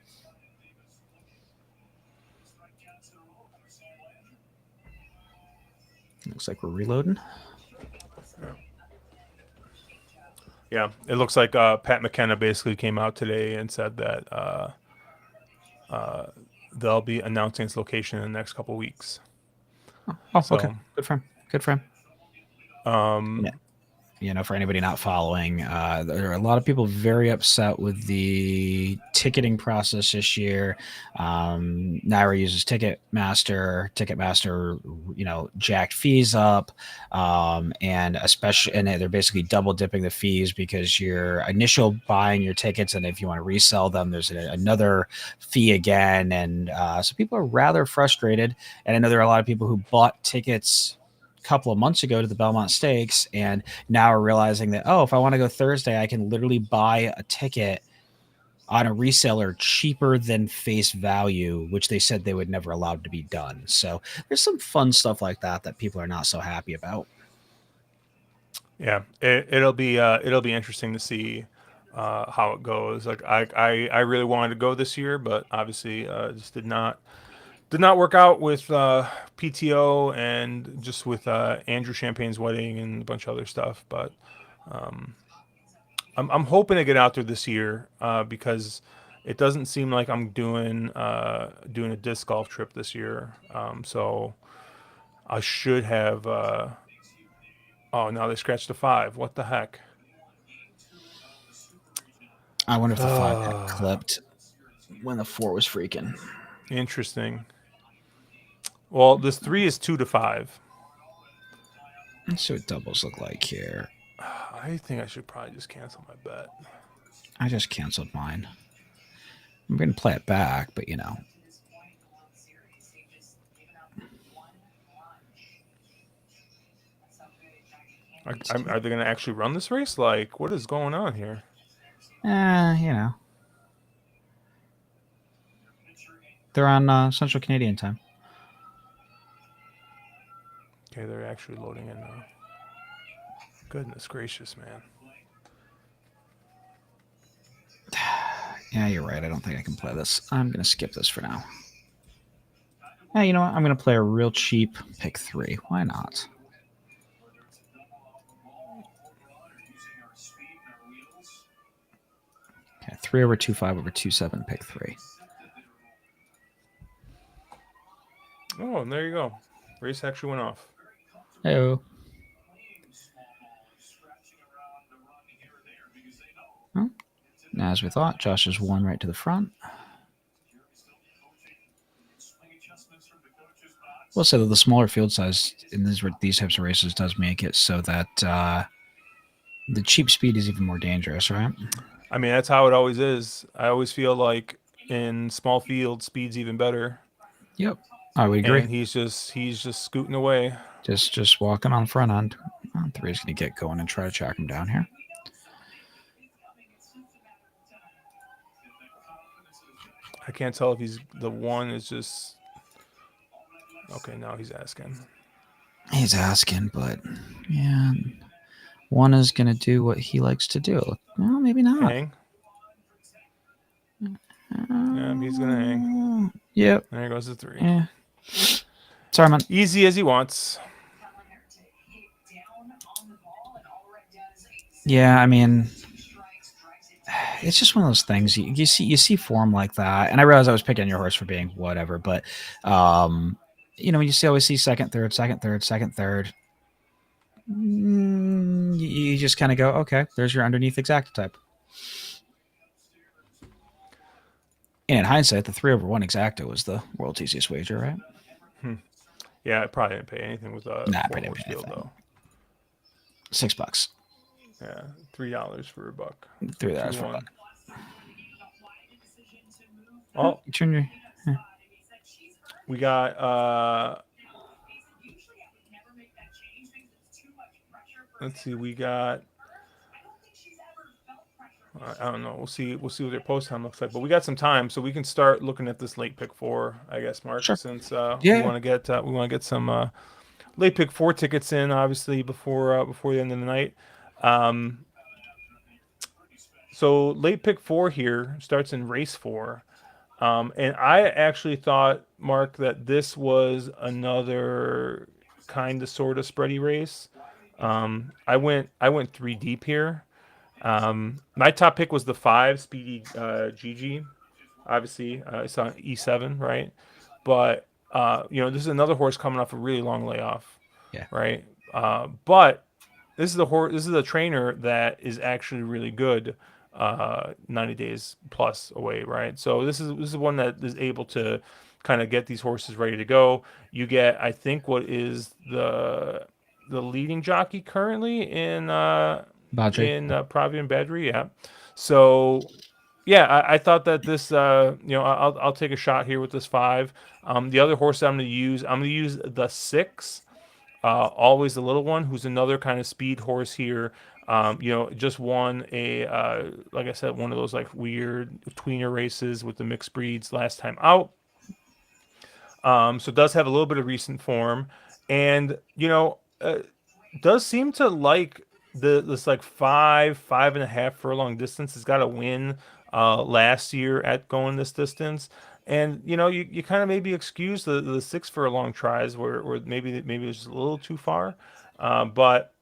Looks like we're reloading. Yeah, it looks like Pat McKenna basically came out today and said that they'll be announcing its location in the next couple of weeks. Oh, so, okay. Good for him. Yeah. You know, for anybody not following, there are a lot of people very upset with the ticketing process this year. Naira uses Ticketmaster, you know, jacked fees up, and they're basically double dipping the fees, because your initial buying your tickets, and if you want to resell them, there's another fee again, and so people are rather frustrated. And I know there are a lot of people who bought tickets couple of months ago to the Belmont Stakes, and now are realizing that, oh, if I want to go Thursday, I can literally buy a ticket on a reseller cheaper than face value, which they said they would never allow to be done. So there's some fun stuff like that that people are not so happy about. Yeah, it'll be interesting to see how it goes. Like I really wanted to go this year, but obviously just did not work out with PTO and just with Andrew Champagne's wedding and a bunch of other stuff. But I'm hoping to get out there this year because it doesn't seem like I'm doing a disc golf trip this year. So I should have. Oh, now they scratched a 5. What the heck? I wonder if the 5 got clipped when the 4 was freaking. Interesting. Well, this 3 is 2 to 5. Let's see what doubles look like here. I think I should probably just cancel my bet. I just canceled mine. I'm going to play it back, but you know. Are they going to actually run this race? Like, what is going on here? You know. They're on Central Canadian time. Okay, they're actually loading in now. Goodness gracious, man. Yeah, you're right. I don't think I can play this. I'm going to skip this for now. Yeah, you know what? I'm going to play a real cheap pick 3. Why not? Okay, 3 over 2.5 over 2.7, pick 3. Oh, and there you go. Race actually went off. Hello. Well, as we thought, Josh is 1 right to the front. We'll say that the smaller field size in these types of races does make it so that the cheap speed is even more dangerous, right? I mean, that's how it always is. I always feel like in small fields, speed's even better. Yep, I would agree. And he's just scooting away. Just walking on the front end. 3's going to get going and try to track him down here. I can't tell if the 1 is just... Okay, now he's asking. He's asking, but yeah, 1 is going to do what he likes to do. Well, maybe not. Hang. Yeah, he's going to hang. Yep. There goes the 3. Yeah. Sorry, man. Easy as he wants. Yeah, I mean, it's just one of those things. You see form like that, and I realize I was picking your horse for being whatever, but you know, you always see second, third. You just kind of go, okay, there's your underneath exacta type. And in hindsight, the 3 over 1 exacta was the world's easiest wager, right? Yeah, I probably didn't pay anything with a 4-horse field though. $6. Yeah, $3 for a buck. $3 for a buck. Oh, turn your. We got. Let's see. We got. I don't know. We'll see what their post time looks like. But we got some time, so we can start looking at this late pick 4, I guess, Mark. Sure. Since we want to get some late pick 4 tickets in, obviously before the end of the night. So late pick 4 here starts in race 4. And I actually thought, Mark, that this was another kind of sort of spready race. I went 3 deep here. My top pick was the 5 Speedy GG. Obviously, it's on E7, right? But you know, this is another horse coming off a really long layoff. Yeah. Right. But this is a horse. This is a trainer that is actually really good. 90 days plus away, right? So this is one that is able to kind of get these horses ready to go. You get, I think, what is the leading jockey currently in Pravian Badri, yeah. So yeah, I thought that this, you know, I'll take a shot here with this 5. The other horse I'm going to use the 6. Always the Little One, who's another kind of speed horse here. Just won a like I said, one of those like weird tweener races with the mixed breeds last time out. So it does have a little bit of recent form, and does seem to like this like 5.5 furlong distance. It's got a win last year at going this distance. And you kind of maybe excuse the 6 furlong tries where maybe it's just a little too far. But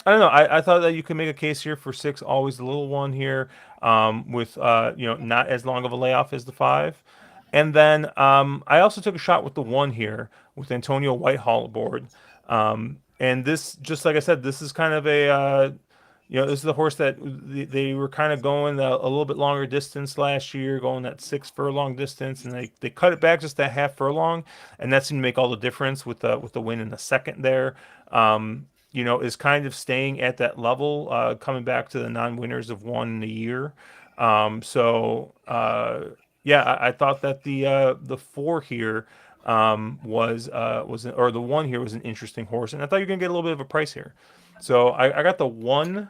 I don't know. I thought that you could make a case here for 6, always the Little One here, with not as long of a layoff as the 5. And then I also took a shot with the 1 here with Antonio Whitehall aboard. And this, just like I said, this is kind of this is the horse that they were kind of going a little bit longer distance last year, going that 6 furlong distance, and they cut it back just that half furlong, and that seemed to make all the difference with the win in the second there. Is kind of staying at that level, coming back to the non-winners of one in a year. Yeah, I thought that the 4 here was or the 1 here was an interesting horse, and I thought you're gonna get a little bit of a price here. So I got the 1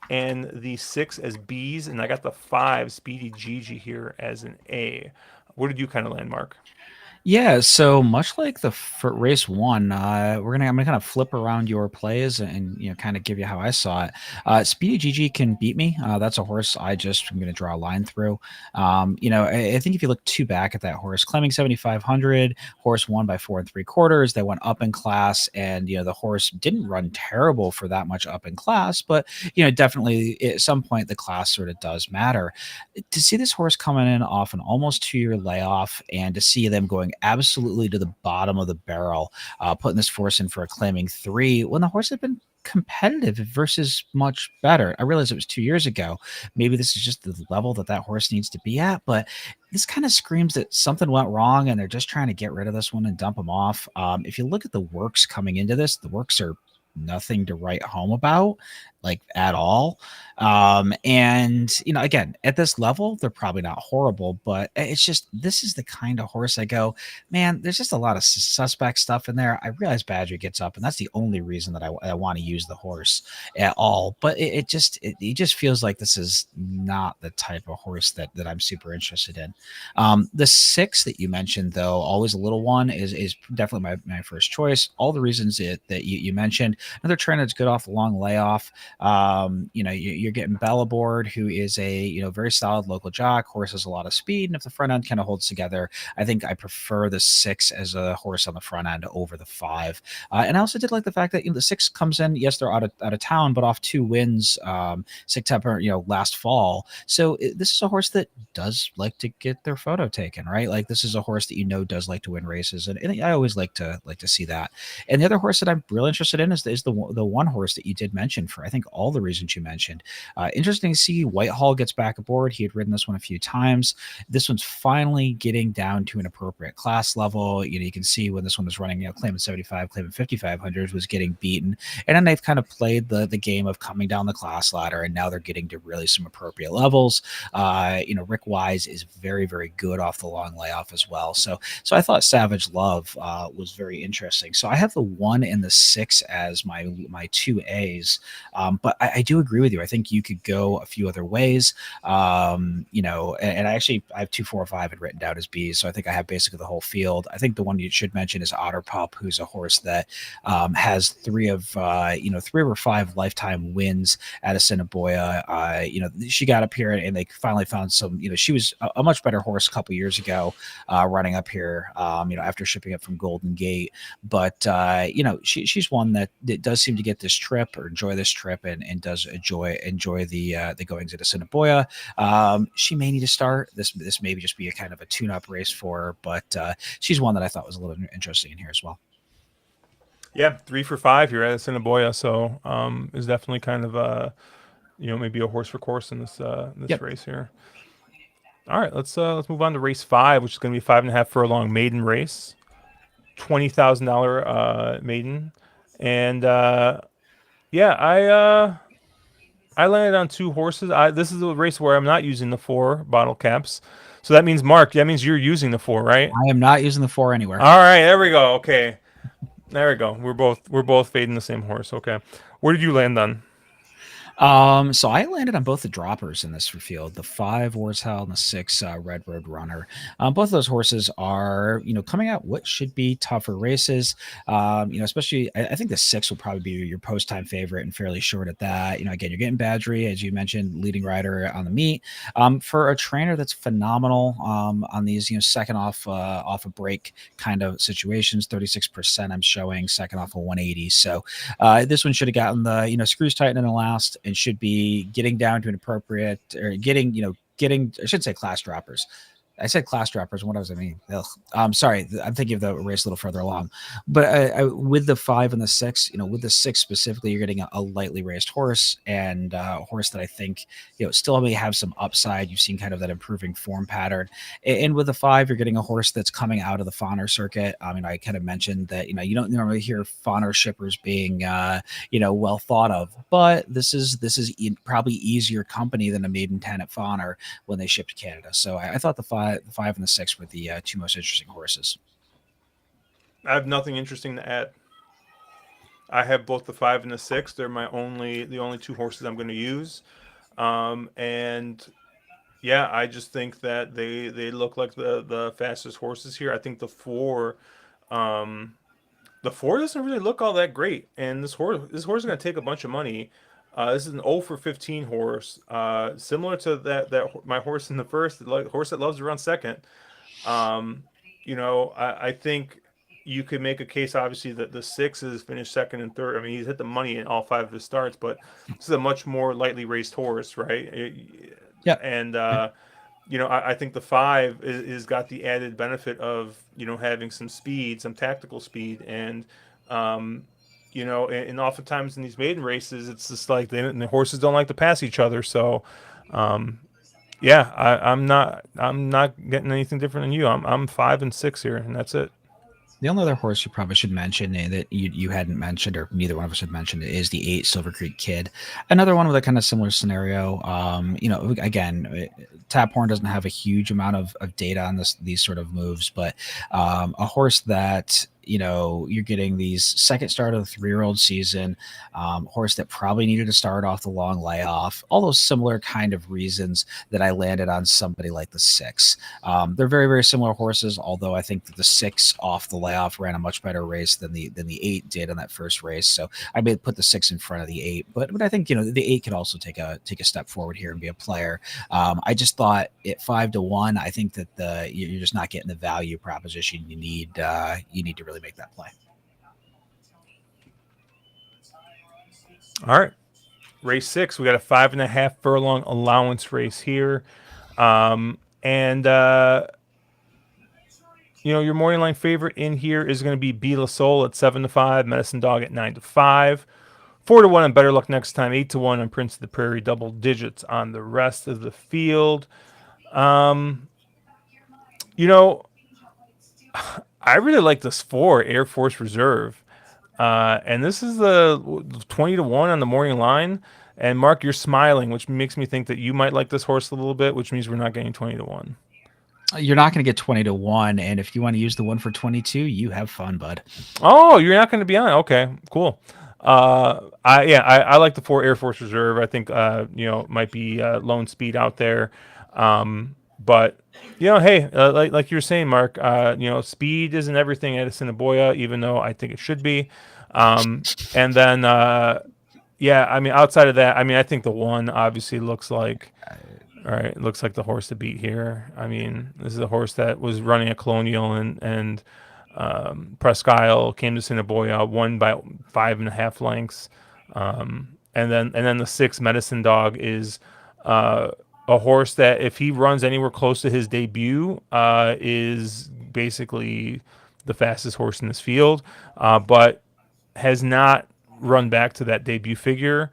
and the 6 as B's, and I got the 5 Speedy Gigi here as an A. Where did you kind of landmark? Yeah, so much like the race one, I'm gonna kind of flip around your plays and kind of give you how I saw it. Speedy GG can beat me. That's a horse I'm gonna draw a line through. I think if you look too back at that horse, claiming 7,500, horse won by 4 3/4. They went up in class, and the horse didn't run terrible for that much up in class, but definitely at some point the class sort of does matter. To see this horse coming in off an almost 2 year layoff, and to see them going absolutely to the bottom of the barrel, putting this horse in for a claiming 3 when the horse had been competitive versus much better. I realize it was 2 years ago. Maybe this is just the level that horse needs to be at, but this kind of screams that something went wrong and they're just trying to get rid of this one and dump him off. If you look at the works coming into this, the works are nothing to write home about, like at all. And again, at this level, they're probably not horrible, but it's just this is the kind of horse I go, man, there's just a lot of suspect stuff in there. I realize Badger gets up, and that's the only reason that I want to use the horse at all. But it just feels like this is not the type of horse that I'm super interested in. The 6 that you mentioned, though, always a Little One, is definitely my first choice. All the reasons that you mentioned. Another trainer that's good off the long layoff. You're getting Bell aboard, who is a very solid local jock. Horse has a lot of speed, and if the front end kind of holds together, I think I prefer the 6 as a horse on the front end over the 5. And I also did like the fact that the 6 comes in. Yes, they're out of town, but off 2 wins, September, last fall. So this is a horse that does like to get their photo taken, right? Like this is a horse that does like to win races, and I always like to see that. And the other horse that I'm really interested in is the 1 horse that you did mention for I think all the reasons you mentioned. Interesting to see Whitehall gets back aboard. He had ridden this one a few times. This one's finally getting down to an appropriate class level. You can see when this one was running, claiming 75, claiming 5,500 was getting beaten. And then they've kind of played the game of coming down the class ladder, and now they're getting to really some appropriate levels. Rick Wise is very, very good off the long layoff as well. So I thought Savage Love was very interesting. So I have the 1 and the 6 as my 2 A's. But I do agree with you. I think you could go a few other ways. And I have 2, 4, 5 had written down as B's. So I think I have basically the whole field. I think the one you should mention is Otter Pup, who's a horse that has 3 of or 5 lifetime wins at Assiniboia. She got up here and they finally found some, she was a much better horse a couple years ago, running up here, after shipping up from Golden Gate. But, she's one that does seem to get this trip or enjoy this trip and does enjoy the goings at Assiniboia. She may need to start. This may just be a kind of a tune-up race for her, but she's one that I thought was a little interesting in here as well. Yeah, 3 for 5 here at Assiniboia, so is definitely kind of maybe a horse for course in this race here. All right, let's move on to race 5, which is going to be 5.5 furlong maiden race, $20,000 maiden, and I landed on 2 horses. This is a race where I'm not using the 4 bottle caps, so that means Mark. That means you're using the 4, right? I am not using the 4 anywhere. All right, there we go. Okay. There we go. We're both fading the same horse. Okay. Where did you land on? So I landed on both the droppers in this field, the 5 Warshell and the 6 Red Road Runner. Both of those horses are, coming out what should be tougher races. Especially I think the 6 will probably be your post time favorite and fairly short at that. Again, you're getting Badgery, as you mentioned, leading rider on the meet. For a trainer that's phenomenal on these, second off a break kind of situations, 36% I'm showing second off a 180. So this one should have gotten the screws tightened in the last and should be getting down to an appropriate or getting I should say class droppers. I said class droppers. What does I mean? Sorry, I'm thinking of the race a little further along. But with the 5 and the 6, with the 6 specifically, you're getting a lightly raced horse and a horse that I think still may have some upside. You've seen kind of that improving form pattern. And with the 5, you're getting a horse that's coming out of the Fawner circuit. I mean, I kind of mentioned that you don't normally hear Fawner shippers being well thought of, but this is probably easier company than a maiden 10 at Fawner when they ship to Canada. So I thought the 5 and the 6 were the two most interesting horses. I have nothing interesting to add. I have both the 5 and the 6. They're the only two horses I'm going to use. And yeah, I just think that they look like the fastest horses here. I think um, the four doesn't really look all that great, and this horse is going to take a bunch of money. This is an 0 for 15 horse, similar to my horse in the first, the horse that loves to run second. Um, I think you could make a case, obviously, that the 6 is finished second and third. I mean, he's hit the money in all 5 of his starts, but this is a much more lightly raced horse, right? Yeah. And I think the 5 is got the added benefit of having some speed, some tactical speed, and um, and oftentimes in these maiden races, it's just like the horses don't like to pass each other. So, um, yeah, I'm not getting anything different than you. I'm 5 and 6 here, and that's it. The only other horse you probably should mention that you hadn't mentioned, or neither one of us had mentioned, is the 8 Silver Creek Kid. Another one with a kind of similar scenario. Again, Tap Horn doesn't have a huge amount of data on these sort of moves, but a horse that you're getting these second start of the 3-year-old season, horse that probably needed to start off the long layoff, all those similar kind of reasons that I landed on somebody like the 6. They're very, very similar horses, although I think that the 6 off the layoff ran a much better race than the 8 did on that first race. So I may put the 6 in front of the 8, but I think the 8 could also take a step forward here and be a player. I just thought at 5-1, I think that you're just not getting the value proposition you need to really make that play. All right, race 6. We got a 5.5 furlong allowance race here, and your morning line favorite in here is going to be Be La Soul at 7-5, Medicine Dog at 9-5. 4-1 on Better Luck Next Time, 8-1 on Prince of the Prairie, double digits on the rest of the field. I really like this 4 Air Force Reserve, and this is the 20-1 on the morning line. And Mark, you're smiling, which makes me think that you might like this horse a little bit, which means we're not getting 20-1. You're not going to get 20-1, and if you want to use the 1 for 22, you have fun, bud. Oh, you're not going to be on it. Okay, cool. I like the 4 Air Force Reserve. I think might be lone speed out there. But hey, like you were saying, Mark, speed isn't everything at Assiniboia, even though I think it should be. And then I mean, outside of that, I mean, I think the 1 obviously looks like. All right, it looks like the horse to beat here. I mean, this is a horse that was running a Colonial and Presque Isle, came to Assiniboia, won by 5.5 lengths. And then the 6 Medicine Dog is a horse that if he runs anywhere close to his debut, is basically the fastest horse in this field, but has not run back to that debut figure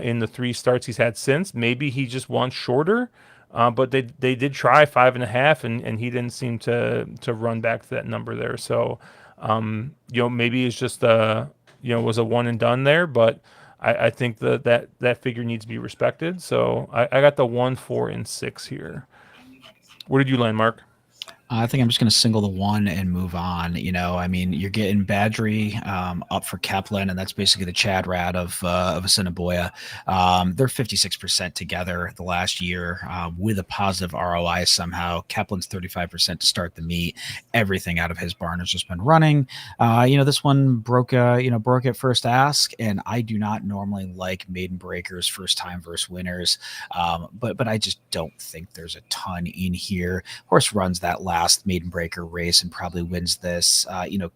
in the 3 starts he's had since. Maybe he just wants shorter, but they did try 5.5, and he didn't seem to run back to that number there. So maybe it's just was a one and done there, but I think that figure needs to be respected. So I got the 1, 4, and 6 here. Where did you land, Mark? I think I'm just going to single the one and move on. I mean, you're getting Badgery up for Kepler, and that's basically the Chad Rat of Assiniboia. They're 56% together the last year with a positive ROI somehow. Keplin's 35% to start the meet. Everything out of his barn has just been running. This one broke at first ask, and I do not normally like maiden breakers, first time versus winners, but I just don't think there's a ton in here. Horse runs that last maiden breaker race and probably wins this.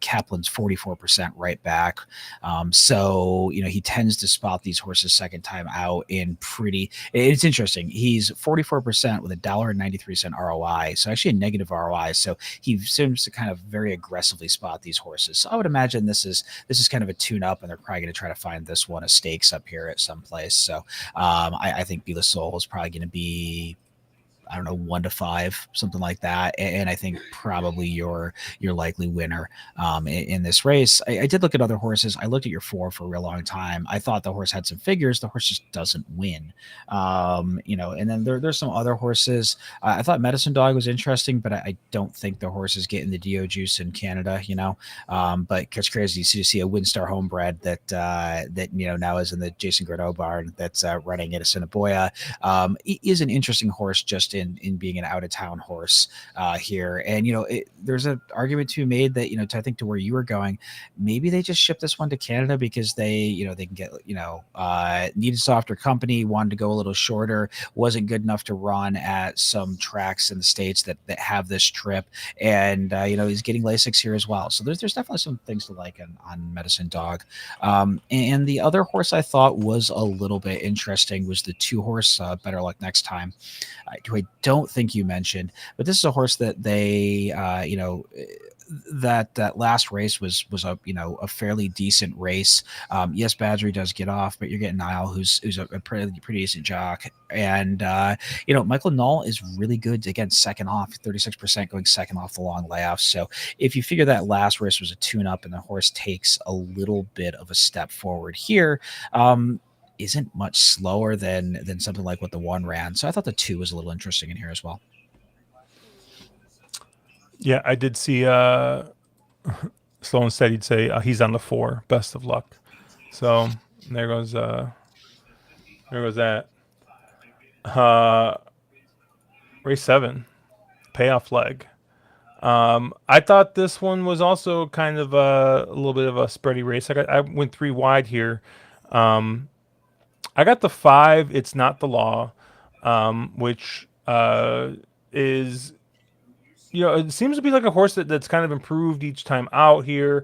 Kaplan's 44% right back. He tends to spot these horses second time out in pretty. It's interesting. He's 44% with $1.93 ROI. So actually a negative ROI. So he seems to kind of very aggressively spot these horses. So I would imagine this is kind of a tune up, and they're probably going to try to find this one a stakes up here at some place. So I think Be the Soul is probably going to be, I don't know, 1-5, something like that. And I think probably your likely winner in this race. I did look at other horses. I looked at your 4 for a real long time. I thought the horse had some figures. The horse just doesn't win. And then there's some other horses. I thought Medicine Dog was interesting, but I don't think the horse is getting the DO juice in Canada, but it's crazy to see a Windstar homebred that now is in the Jason Granot barn that's running at Assiniboia. Is an interesting horse just in being an out of town horse here. And there's an argument to be made that I think to where you were going, maybe they just shipped this one to Canada because they can get needed softer company, wanted to go a little shorter, wasn't good enough to run at some tracks in the States that have this trip, and he's getting Lasix here as well. So there's definitely some things to like on Medicine Dog. And the other horse I thought was a little bit interesting was the 2 horse Better Luck Next Time, who I don't think you mentioned, but this is a horse that they, that last race was a fairly decent race. Yes, Badgery does get off, but you're getting Nile, who's a pretty decent jock, and Michael Null is really good. Again, second off, 36% going second off the long layoff. So if you figure that last race was a tune up and the horse takes a little bit of a step forward here, isn't much slower than something like what the 1 ran. So I thought the 2 was a little interesting in here as well. Yeah, I did see Sloan said he'd say he's on the 4. Best of luck. So there goes that. Race 7, payoff leg. I thought this one was also kind of a little bit of a spready race. I went 3 wide here. I got the 5. It's Not the Law, which is, it seems to be like a horse that's kind of improved each time out here.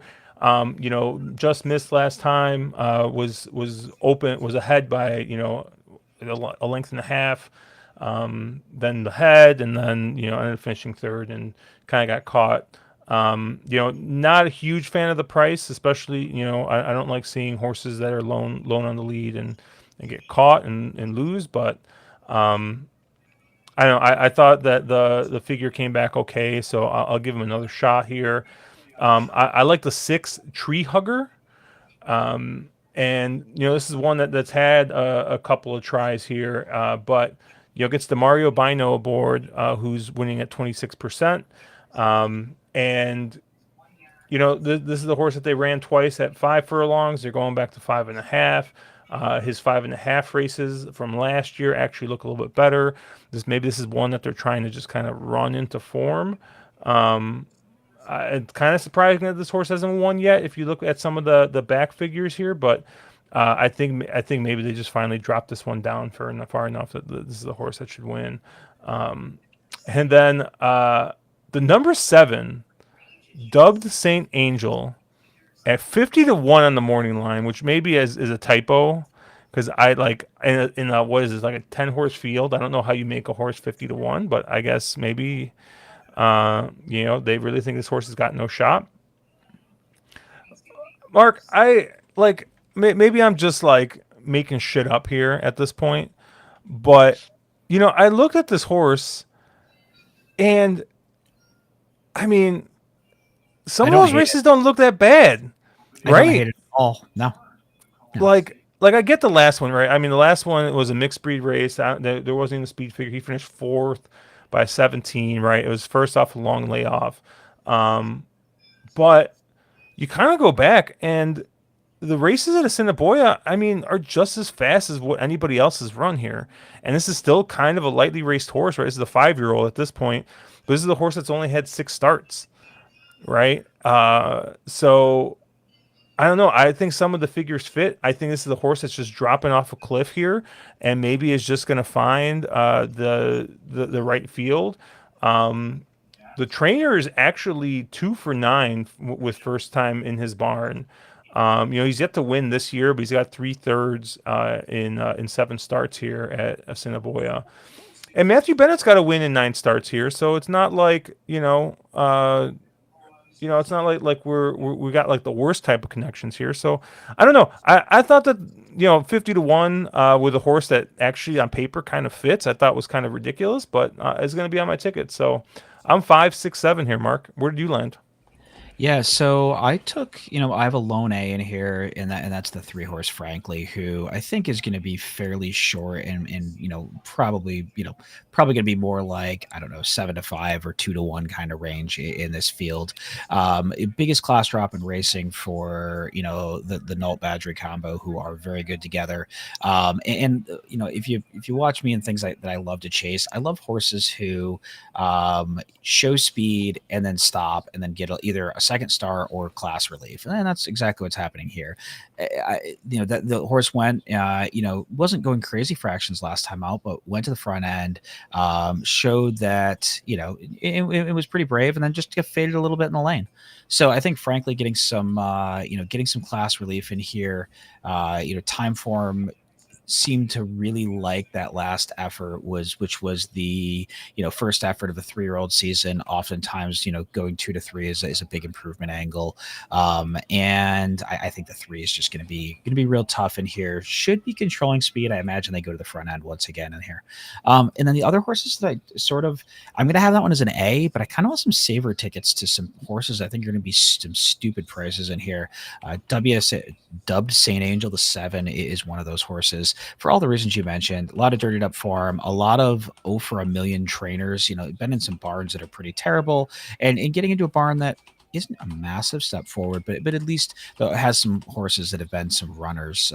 Just missed last time. Was ahead by a length and a half. Then the head, and then ended up finishing 3rd and kind of got caught. Not a huge fan of the price, especially I don't like seeing horses that are lone on the lead and get caught and lose. But I don't know. I thought that the figure came back okay, so I'll give him another shot here. I like the 6 Tree Hugger. And this is one that's had a couple of tries here, but gets the Mario Bino aboard, who's winning at 26%. And this is the horse that they ran twice at 5 furlongs. They're going back to 5.5. His 5.5 races from last year actually look a little bit better. Maybe this is one that they're trying to just kind of run into form. It's kind of surprising that this horse hasn't won yet if you look at some of the back figures here, but I think maybe they just finally dropped this one down far enough that this is the horse that should win. And then the number 7, dubbed Saint Angel, at 50-1 on the morning line, which maybe is a typo, because I like in a what is this, like a 10-horse field? I don't know how you make a horse 50-1, but I guess maybe they really think this horse has got no shot. Mark, I like maybe I'm just like making shit up here at this point, but I looked at this horse, and I mean, some of those races don't look that bad, right? I don't hate it at all. No. Like I get the last one, right? I mean, the last one was a mixed breed race. There wasn't even a speed figure. He finished 4th. by 17. Right, it was first off a long layoff, but you kind of go back and the races at Assiniboia, I mean, are just as fast as what anybody else has run here. And this is still kind of a lightly raced horse, right? This is a 5-year-old at this point, but this is a horse that's only had 6 starts, right? So I don't know. I think some of the figures fit. I think this is the horse that's just dropping off a cliff here, and maybe is just going to find the right field. The trainer is actually 2 for 9 with first time in his barn. He's yet to win this year, but he's got 3/3 in 7 starts here at Assiniboia. And Matthew Bennett's got a win in 9 starts here, so it's not like it's not like we got like the worst type of connections here. So I don't know. I thought that 50 to 1 with a horse that actually on paper kind of fits, I thought was kind of ridiculous, but it's going to be on my ticket. So I'm 5, 6, 7 here, Mark. Where did you land? Yeah, so I took, I have a lone A in here, and that's the 3 horse, frankly, who I think is going to be fairly short and probably going to be more like, I don't know, 7 to 5 or 2 to 1 kind of range in this field. Biggest class drop in racing for the Nault Badgery combo, who are very good together. If you watch me and things that I love to chase, I love horses who show speed and then stop and then get either a second star or class relief, and that's exactly what's happening here. That the horse went, wasn't going crazy fractions last time out, but went to the front end, showed that it was pretty brave, and then just got faded a little bit in the lane. So I think, frankly, getting some class relief in here, time form seemed to really like that last effort, which was the first effort of a 3-year-old season. Oftentimes, going 2 to 3 is a big improvement angle, and I think the 3 is just going to be real tough in here. Should be controlling speed. I imagine they go to the front end once again in here, and then the other horses that I'm going to have that one as an A, but I kind of want some saver tickets to some horses I think are going to be some stupid prices in here. WS dubbed Saint Angel the 7 is one of those horses for all the reasons you mentioned. A lot of dirtied up form, a lot of 0 for a million trainers, been in some barns that are pretty terrible, and getting into a barn that isn't a massive step forward, but at least has some horses that have been some runners,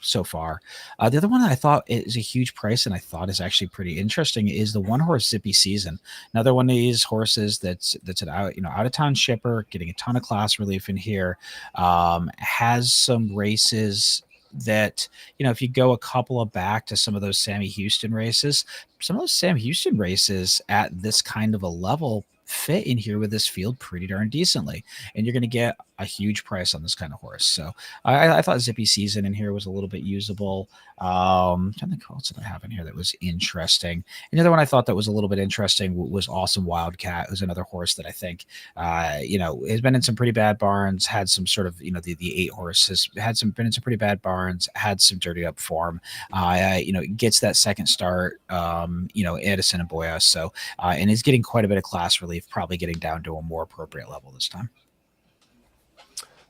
so far. The other one that I thought is a huge price and I thought is actually pretty interesting is the 1 horse Zippy Season. Another one of these horses that's an out of town shipper, getting a ton of class relief in here, has some races that if you go a couple of back to some of those Sammy Houston races, some of those Sam Houston races at this kind of a level fit in here with this field pretty darn decently, and you're going to get a huge price on this kind of horse. So I thought Zippy Season in here was a little bit usable. I'm trying to think what else did I have in here that was interesting. Another one I thought that was a little bit interesting was Awesome Wildcat, who's another horse that I think has been in some pretty bad barns, had some sort of the 8 horses been in some pretty bad barns, had some dirty up form, gets that second start at Assiniboia, so and is getting quite a bit of class relief, probably getting down to a more appropriate level this time.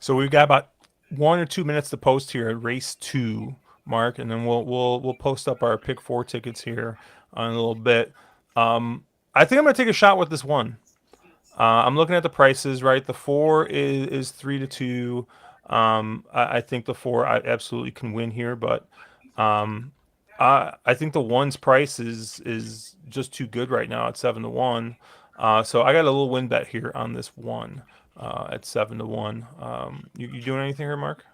So we've got about 1 or 2 minutes to post here at race 2, Mark, and then we'll post up our pick 4 tickets here in a little bit. I think I'm gonna take a shot with this one. I'm looking at the prices, right? The 4 is 3 to 2. I think the 4 I absolutely can win here, but I think the 1's price is just too good right now at 7 to 1. So I got a little win bet here on this 1 at 7 to 1. You doing anything here, Mark?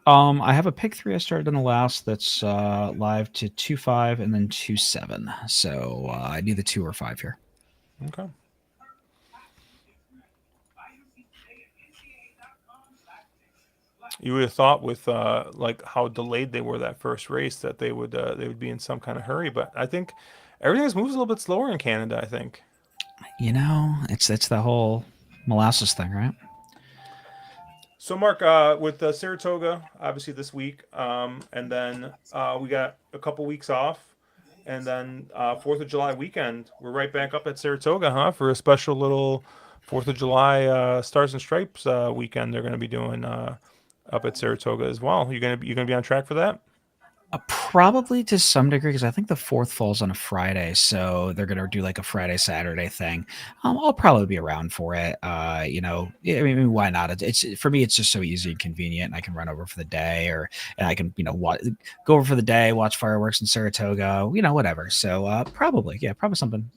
I have a pick 3 I started in the last that's live to 2-5 and then 2-7. So I need the 2 or 5 here. Okay. You would have thought with like how delayed they were that first race that they would be in some kind of hurry, but I think everything's moves a little bit slower in Canada. I think. It's the whole molasses thing, right? So, Mark, with Saratoga, obviously this week, and then we got a couple weeks off, and then 4th of July weekend, we're right back up at Saratoga, huh? For a special little 4th of July Stars and Stripes weekend. They're going to be doing up at Saratoga as well. You're gonna be on track for that? Probably to some degree, because I think the fourth falls on a Friday, so they're gonna do like a Friday Saturday thing. I'll probably be around for it. Yeah, I mean, why not? It's for me. It's just so easy and convenient, and I can run over for the day, or and I can go over for the day, watch fireworks in Saratoga, whatever. So probably, yeah, probably something.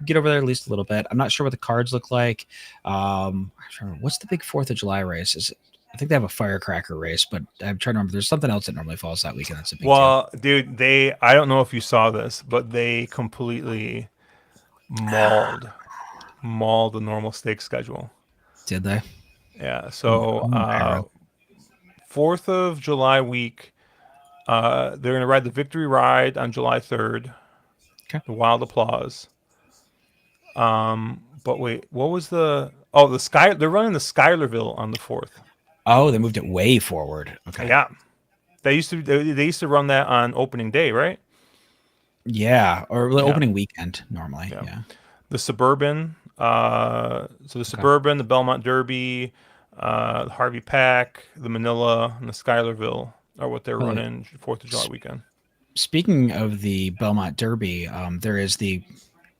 Get over there at least a little bit. I'm not sure what the cards look like. What's the big Fourth of July race? I think they have a firecracker race, but I'm trying to remember. There's something else that normally falls that weekend. That's a big deal. Well, dude, I don't know if you saw this, but they completely mauled the normal stake schedule. Did they? Yeah. Ooh, So, I'm embarrassed. 4th of July week, they're going to ride the Victory Ride on July 3rd, Okay. the Wild Applause. But wait, what was the Sky, they're running the Schuylerville on the 4th. Oh, they moved it way forward. Okay. Yeah. They used to run that on opening day, right? Yeah, or the Yeah. opening weekend normally. Yeah. Yeah. The Suburban, so the Okay. Suburban, the Belmont Derby, the Harvey Pack, the Manila, and the Schuylerville are what they're Well, running 4th of July weekend. speaking of the Belmont Derby, there is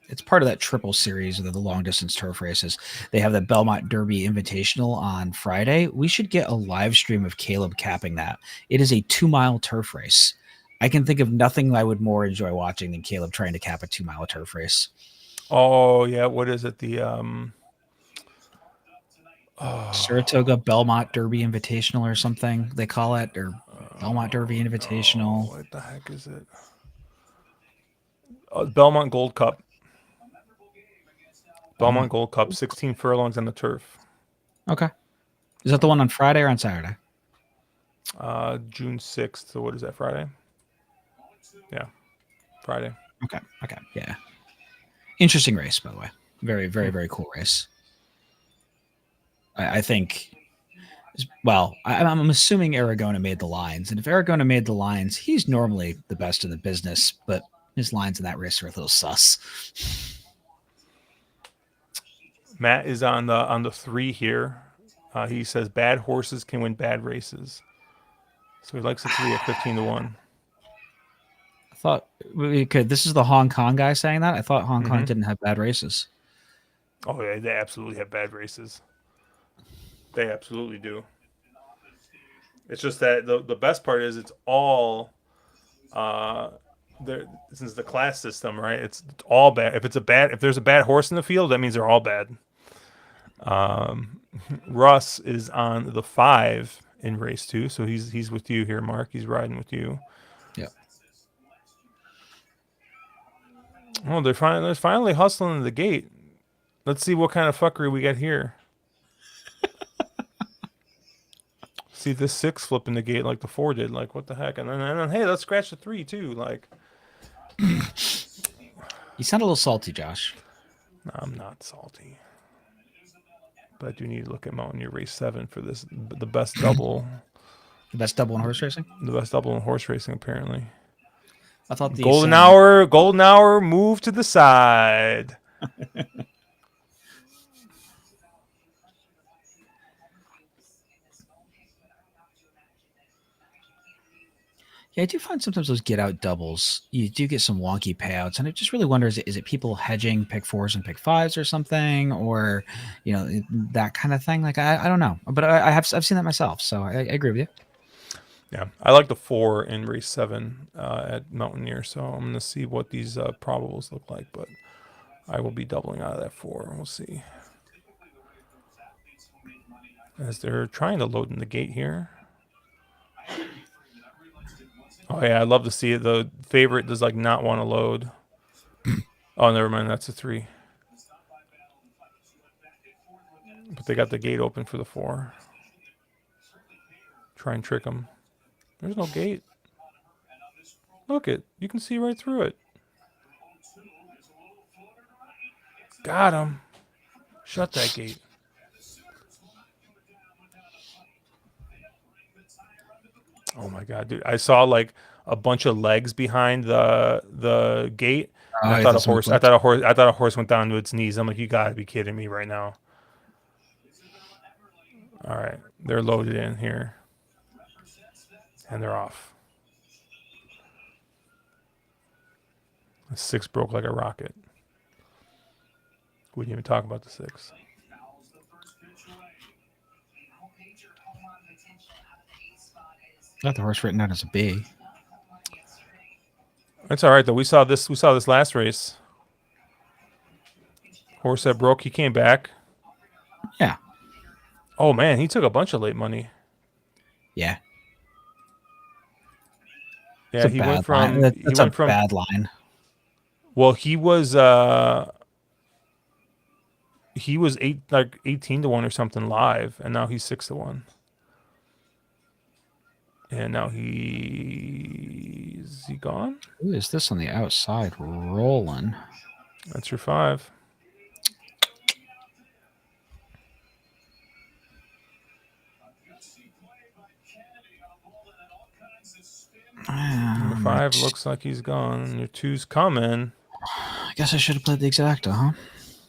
it's part of that triple series of the long distance turf races. They have the Belmont Derby Invitational on Friday. We should get a live stream of Caleb capping that. It is a 2 mile turf race. I can think of nothing I would more enjoy watching than Caleb trying to cap a 2 mile turf race. Oh yeah, what is it? The Saratoga Belmont Derby Invitational or something they call it, or Belmont Derby no, Invitational. what the heck is it? Belmont Gold Cup. Belmont Belmont. Gold Cup, 16 furlongs on the turf. Okay. Is that the one on Friday or on Saturday? June 6th. So what is that, Friday? Yeah, Friday. Okay. Okay. Yeah. Interesting race, by the way. Very, very, Hmm. very cool race. I think. Well, I'm assuming Aragona made the lines, and if Aragona made the lines, he's normally the best in the business. But his lines in that race are a little sus. Matt is on the 3 here. He says bad horses can win bad races. So he likes the 3 at 15 to 1. I thought we could. This is the Hong Kong guy saying that. I thought Hong Kong Mm-hmm. didn't have bad races. Oh yeah, they absolutely have bad races. They absolutely do. It's just that the best part is it's all there, since the class system, right? It's all bad. If there's a bad horse in the field, that means they're all bad. Russ is on the 5 in race 2, so he's with you here, Mark. He's riding with you. Yeah. Oh, they're finally hustling in the gate. Let's see what kind of fuckery we got here. See this 6 flipping the gate like the 4 did. Like what the heck? And then hey, let's scratch the 3 too. Like You sound a little salty, Josh. I'm not salty, but I do need to look at Mountaineer Race 7 for this the best double. The best double in horse racing. The best double in horse racing, apparently. I thought the Golden hour, move to the side. Yeah, I do find sometimes those get out doubles, you do get some wonky payouts, and I just really wonder is it people hedging pick fours and pick fives or something, or that kind of thing. Like I don't know, but I've seen that myself, so I agree with you. Yeah, I like the 4 in race 7 at Mountaineer, so I'm gonna see what these probables look like, but I will be doubling out of that 4. We'll see. As they're trying to load in the gate here. Oh yeah, I'd love to see it. The favorite does like not want to load. Oh, never mind. That's a 3. But they got the gate open for the 4. Try and trick them. There's no gate. Look it. You can see right through it. Got him. Shut that gate. Oh my god, dude! I saw like a bunch of legs behind the gate. And I thought someone flipped. I thought a horse went down to its knees. I'm like, you gotta be kidding me right now. All right, they're loaded in here, and they're off. The 6 broke like a rocket. We didn't even talk about the 6. Got the horse written down as a B. That's all right though. We saw this. We saw this last race. Horse that broke. He came back. Yeah. Oh man, he took a bunch of late money. Yeah. Yeah, It's a bad line. he That's a went from. bad line. Well, he was 18 to 1 or something live, and now he's 6 to 1. And now he gone? Who is this on the outside rolling? That's your 5. Your 5 looks like he's gone. Your 2's coming. I guess I should have played the exacta, huh?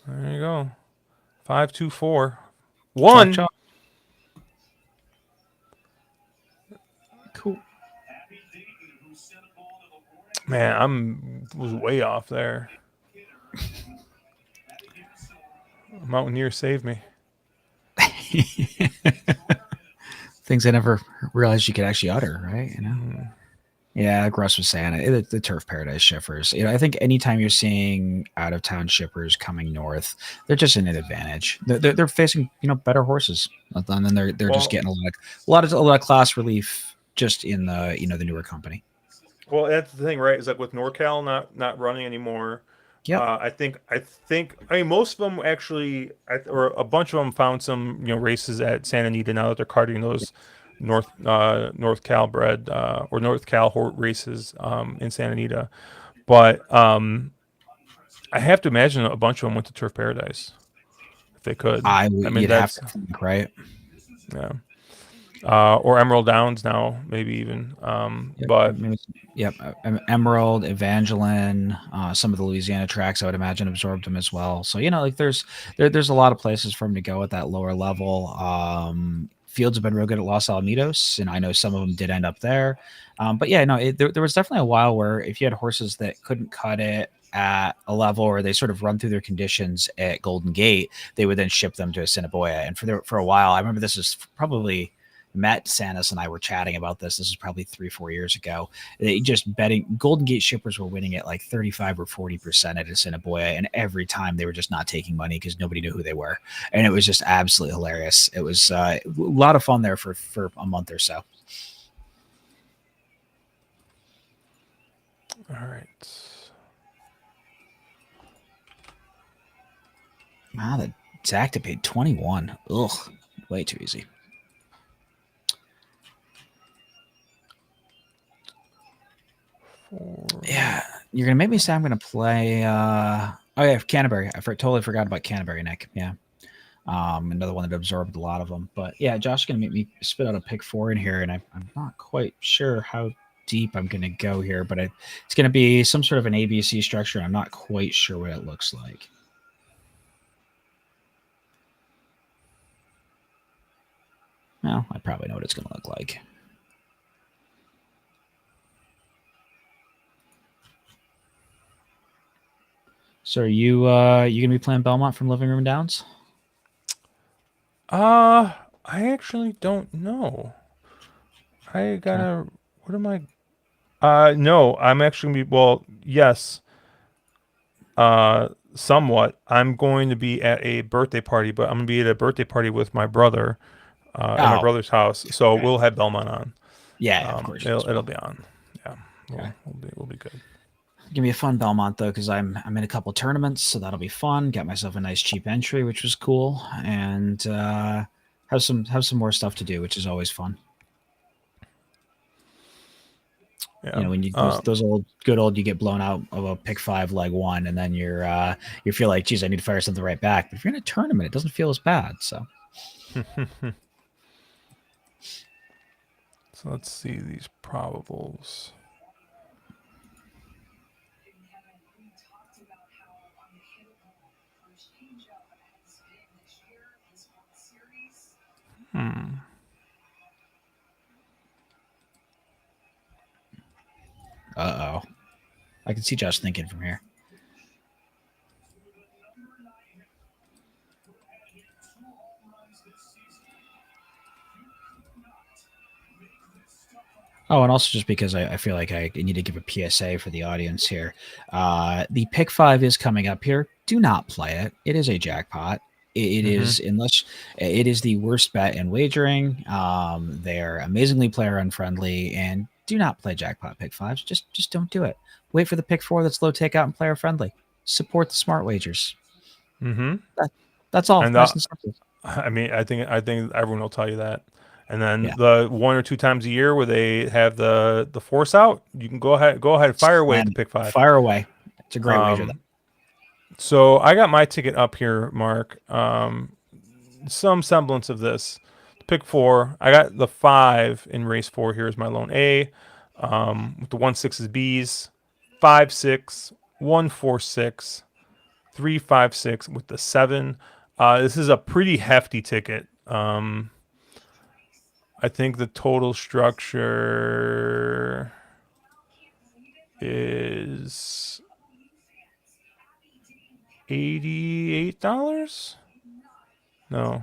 There you go. 5, 2, 4. 1. Chalk, chalk. Cool. Man, was way off there. Mountaineer saved me. Things I never realized you could actually utter, right? You know. Yeah, like Russ was saying, the Turf Paradise shippers. I think anytime you're seeing out of town shippers coming north, they're just in an advantage. They're facing better horses, and then they're just getting a lot of class relief just in the the newer company. Well, that's the thing, right? Is like with NorCal not running anymore. Yeah, I mean most of them actually, or a bunch of them found some races at Santa Anita now that they're carting those North Cal bred or North Cal races in Santa Anita, but I have to imagine a bunch of them went to Turf Paradise if they could. I mean you'd have that's to think, right? yeah. Or Emerald Downs now, maybe even. But Emerald, Evangeline, some of the Louisiana tracks I would imagine absorbed them as well. So like there's a lot of places for them to go at that lower level. Fields have been real good at Los Alamitos, and I know some of them did end up there. But yeah, no, there was definitely a while where if you had horses that couldn't cut it at a level or they sort of run through their conditions at Golden Gate, they would then ship them to Assiniboia. And for a while, I remember this is probably Matt Sanis and I were chatting about this. This is probably 3-4 years ago. They just betting Golden Gate shippers were winning at like 35 or 40% at Assiniboia, and every time they were just not taking money because nobody knew who they were, and it was just absolutely hilarious. It was a lot of fun there for a month or so. All right. Wow, the Zacta paid 21. Ugh, way too easy. Yeah, you're gonna make me say I'm gonna play. Oh yeah, Canterbury. I totally forgot about Canterbury, Nick. Yeah, another one that absorbed a lot of them. But yeah, Josh is gonna make me spit out a pick 4 in here, and I'm not quite sure how deep I'm gonna go here, but it's gonna be some sort of an ABC structure. I'm not quite sure what it looks like. Well, I probably know what it's gonna look like. So are you gonna be playing Belmont from Living Room Downs? I actually don't know. I gotta. What am I? No, I'm actually gonna be. Well, yes. Somewhat. I'm going to be at a birthday party, but I'm gonna be at a birthday party with my brother, at my brother's house. So we'll have Belmont on. Yeah, of course. It'll be on. Yeah, Okay. we'll be good. Give me a fun Belmont though, because I'm in a couple tournaments, so that'll be fun. Got myself a nice cheap entry, which was cool, and have some more stuff to do, which is always fun. Yeah. When you those good old you get blown out of a pick 5 leg 1, and then you feel like, geez, I need to fire something right back. But if you're in a tournament, it doesn't feel as bad. So. So let's see these probables. I can see Josh thinking from here. Oh, and also just because I feel like I need to give a PSA for the audience here. The pick 5 is coming up here. Do not play it. It is a jackpot. It is, unless it is the worst bet in wagering. They're amazingly player unfriendly, and do not play jackpot pick 5s. Just don't do it. Wait for the pick 4 that's low takeout and player friendly. Support the smart wagers. That's all. And Nice and simple. I mean, I think everyone will tell you that. And then Yeah. the 1 or 2 times a year where they have the force out, you can go ahead, fire away at the pick 5. Fire away. It's a great wager. So I got my ticket up here, Mark. Some semblance of this. Pick 4. I got the 5 in race 4. Here's my lone A. With the 1-6 is B's. 5-6, 1-4-6, 3-5-6 with the 7. This is a pretty hefty ticket. I think the total structure is $88. No,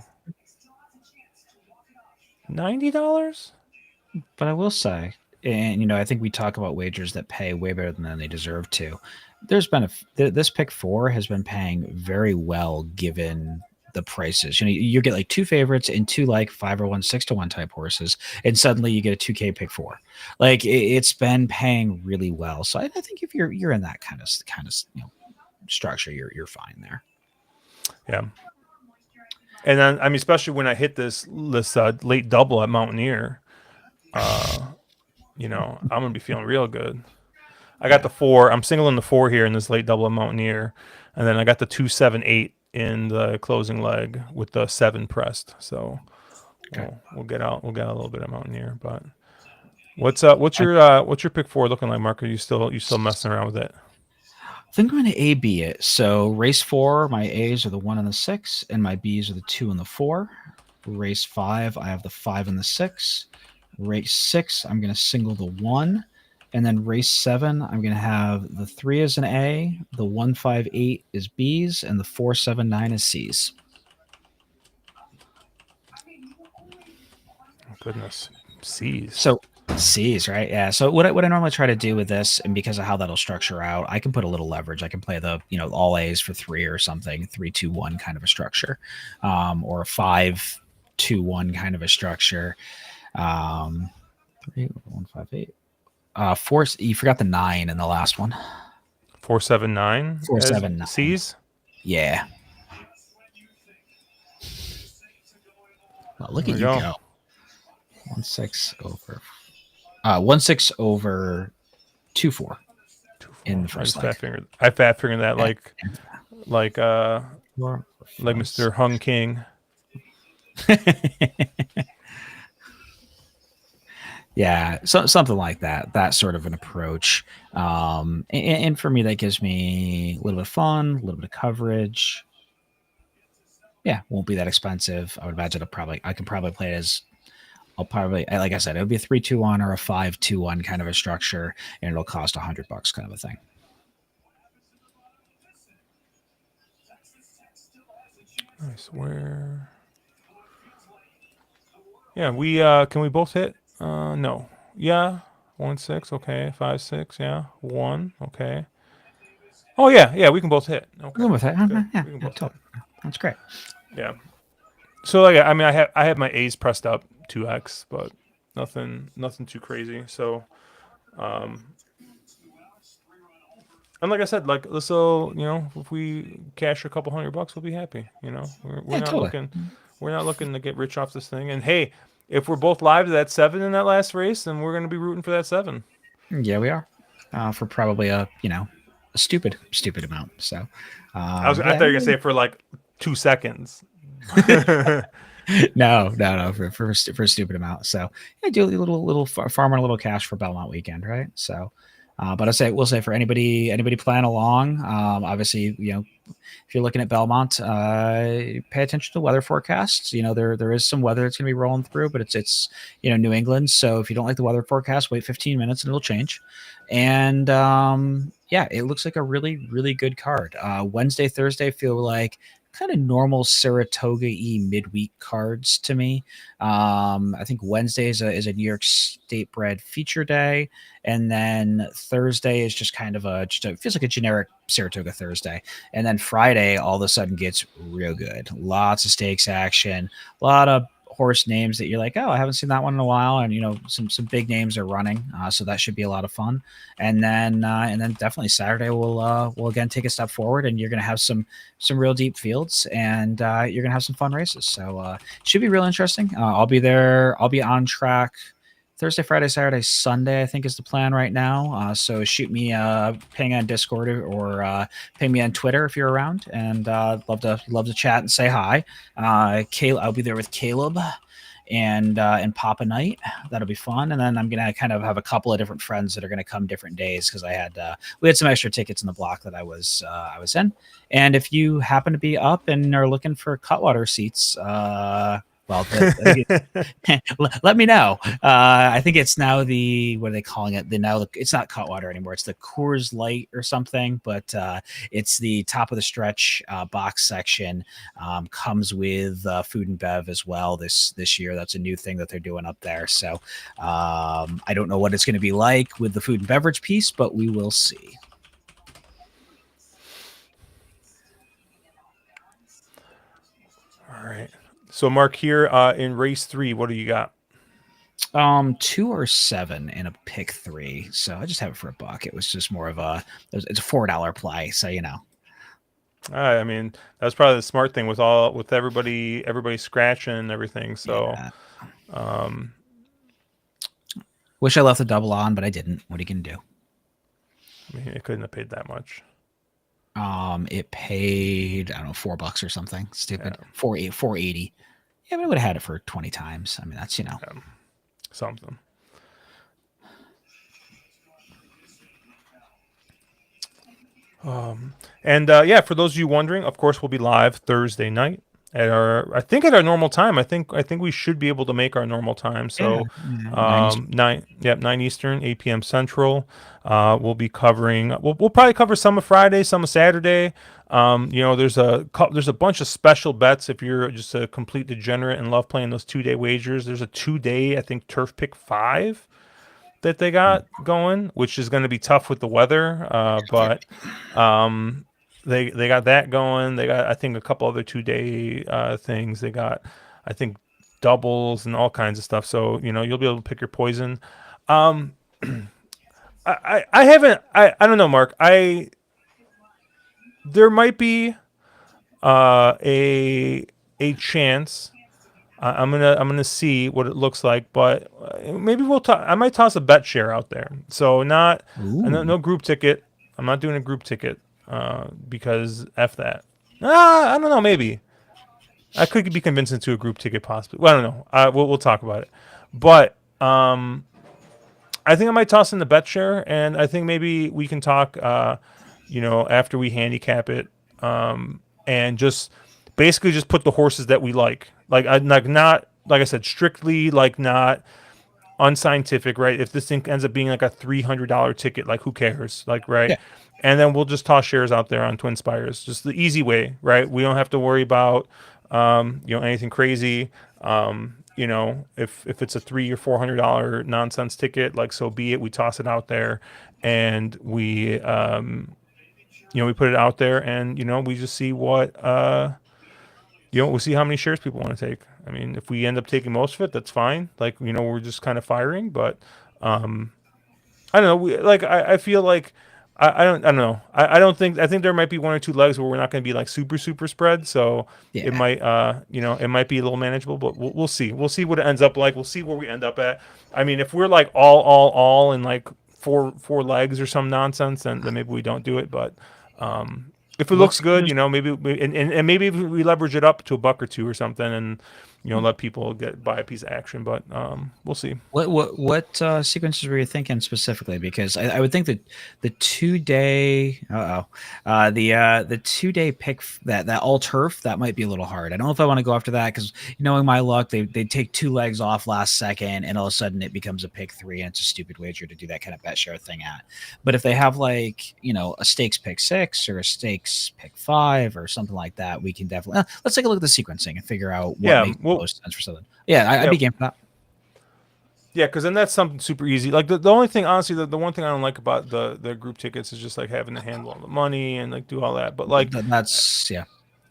$90. But I will say, and I think we talk about wagers that pay way better than they deserve to. There's been this pick 4 has been paying very well given the prices. You get like 2 favorites and 2 like 5 or 1 6-1 type horses, and suddenly you get a 2K pick 4. Like it's been paying really well. So I think if you're in that kind of structure, you're fine there. Yeah. And then I mean, especially when I hit this late double at Mountaineer, I'm gonna be feeling real good. I got the 4. I'm singling the 4 here in this late double at Mountaineer, and then I got the 2, 7, 8 in the closing leg with the 7 pressed. So we'll get out. We'll get a little bit of Mountaineer. But what's your pick 4 looking like, Mark? Are you still messing around with it? I think I'm going to A-B it. So race 4, my A's are the 1 and the 6, and my B's are the 2 and the 4. Race 5, I have the 5 and the 6. Race 6, I'm going to single the 1. And then race 7, I'm going to have the 3 as an A, the 1, 5, 8 is B's, and the 4, 7, 9 is C's. Oh, goodness. C's. So C's, right? Yeah. So what I normally try to do with this, and because of how that'll structure out, I can put a little leverage. I can play the all A's for 3 or something, 3, 2, 1 kind of a structure, or a 5, 2, 1 kind of a structure. 3, 1, 5, 8. 4. You forgot the 9 in the last one. 4, 7, 9. 4, 7, 9. C's. Yeah. Well, look at you go. 1, 6 over. 1, 6 over 2, 4. 2, 4. In the first leg. I fat fingered that like Mr. Hung King. Yeah, so something like that. That sort of an approach. And for me, that gives me a little bit of fun, a little bit of coverage. Yeah, won't be that expensive. I would imagine I can probably play it as. Like I said, it would be a 3, 2, 1 or a 5, 2, 1 kind of a structure, and it'll cost $100 kind of a thing. I swear. Yeah, we can we both hit? No. Yeah. 1, 6. Okay. 5, 6. Yeah. 1. Okay. Oh yeah. We can both hit. Okay. With it. Yeah. We can both hit. That's great. Yeah. So I have my A's pressed up 2x, but nothing too crazy. So, and like I said, this will if we cash a couple $100, we'll be happy. We're not looking to get rich off this thing. And hey, if we're both live to that 7 in that last race, then we're going to be rooting for that 7. Yeah, we are. For probably a stupid amount. So I thought you were gonna say for like 2 seconds. No, for a stupid amount. So yeah, do a little farming a little cash for Belmont weekend, right? So But we'll say for anybody playing along, obviously, if you're looking at Belmont, pay attention to the weather forecasts. There is some weather that's going to be rolling through, but it's New England. So if you don't like the weather forecast, wait 15 minutes and it'll change. And yeah, it looks like a really, really good card. Wednesday, Thursday feel like kind of normal Saratoga-y midweek cards to me. I think Wednesday is a New York State bred feature day, and then Thursday is just kind of it feels like a generic Saratoga Thursday, and then Friday all of a sudden gets real good. Lots of stakes action, a lot of horse names that you're like, oh, I haven't seen that one in a while, and some big names are running, so that should be a lot of fun. And then definitely Saturday will again take a step forward, and you're gonna have some real deep fields, and you're gonna have some fun races. So should be real interesting. I'll be there. I'll be on track Thursday, Friday, Saturday, Sunday, I think is the plan right now. So shoot me ping on Discord or ping me on Twitter if you're around, and love to chat and say hi. Caleb, I'll be there with Caleb and Papa Night. That'll be fun. And then I'm gonna kind of have a couple of different friends that are gonna come different days because we had some extra tickets in the block that I was in. And if you happen to be up and are looking for Cutwater seats, well, let me know. I think it's now what are they calling it? It's not Cutwater anymore. It's the Coors Light or something, but it's the top of the stretch box section. Comes with food and bev as well this year. That's a new thing that they're doing up there. So I don't know what it's going to be like with the food and beverage piece, but we will see. All right. So, Mark, here in race 3, what do you got? 2 or 7 in a pick 3. So I just have it for $1. It was just more of it's a $4 play. So I mean, that's probably the smart thing with everybody scratching and everything. So, yeah. Wish I left the double on, but I didn't. What are you gonna do? I mean, it couldn't have paid that much. It paid, I don't know, $4 or something stupid. Yeah. 480. Yeah, but I would have had it for 20 times. I mean, that's something. And for those of you wondering, of course, we'll be live Thursday night at our normal time. I think we should be able to make our normal time. So 9 Eastern, 8 p.m. Central. We'll be covering. We'll probably cover some of Friday, some of Saturday. There's a bunch of special bets if you're just a complete degenerate and love playing those 2-day wagers. There's a 2-day, I think, Turf Pick 5 that they got going, which is going to be tough with the weather. But they got that going. They got, I think, a couple other 2-day things. They got, I think, doubles and all kinds of stuff. So you'll be able to pick your poison. I don't know, Mark. There might be a chance. I'm gonna see what it looks like, but maybe I might toss a bet share out there. So no group ticket. I'm not doing a group ticket because F that. I don't know. Maybe I could be convinced into a group ticket possibly. Well, I don't know. We'll talk about it. But I think I might toss in the bet share, and I think maybe we can talk. After we handicap it, and just basically just put the horses that we like not like I said, strictly not unscientific, right? If this thing ends up being like a $300 ticket, like who cares, right? Yeah. And then we'll just toss shares out there on Twin Spires, just the easy way, right? We don't have to worry about anything crazy. If it's a $300 or $400 nonsense ticket, so be it. We toss it out there, and we we put it out there, and we just see what we'll see how many shares people want to take. I mean, if we end up taking most of it, that's fine. We're just kind of firing, but I don't know. I feel like I don't know. I think there might be 1 or 2 legs where we're not going to be super spread. So it might it might be a little manageable, but we'll see. We'll see what it ends up like. We'll see where we end up at. I mean, if we're all in four legs or some nonsense, then maybe we don't do it. But if it looks good, maybe maybe if we leverage it up to $1 or $2 or something, and let people buy a piece of action. But we'll see. What sequences were you thinking specifically? Because I would think that the 2 day the 2 day pick that all turf, that might be a little hard. I don't know if I want to go after that, because knowing my luck, they take 2 legs off last second and all of a sudden it becomes a pick 3 and it's a stupid wager to do that kind of bet share thing at. But if they have like a stakes pick 6 or a stakes pick 5 or something like that, we can definitely let's take a look at the sequencing and figure out what Yeah, makes the well, most sense for something. Yeah, I'd yeah, be game for that. yeah, because then that's something super easy. Like the only thing, honestly, the one thing I don't like about the group tickets is just like having to handle all the money and like do all that. But like That's yeah.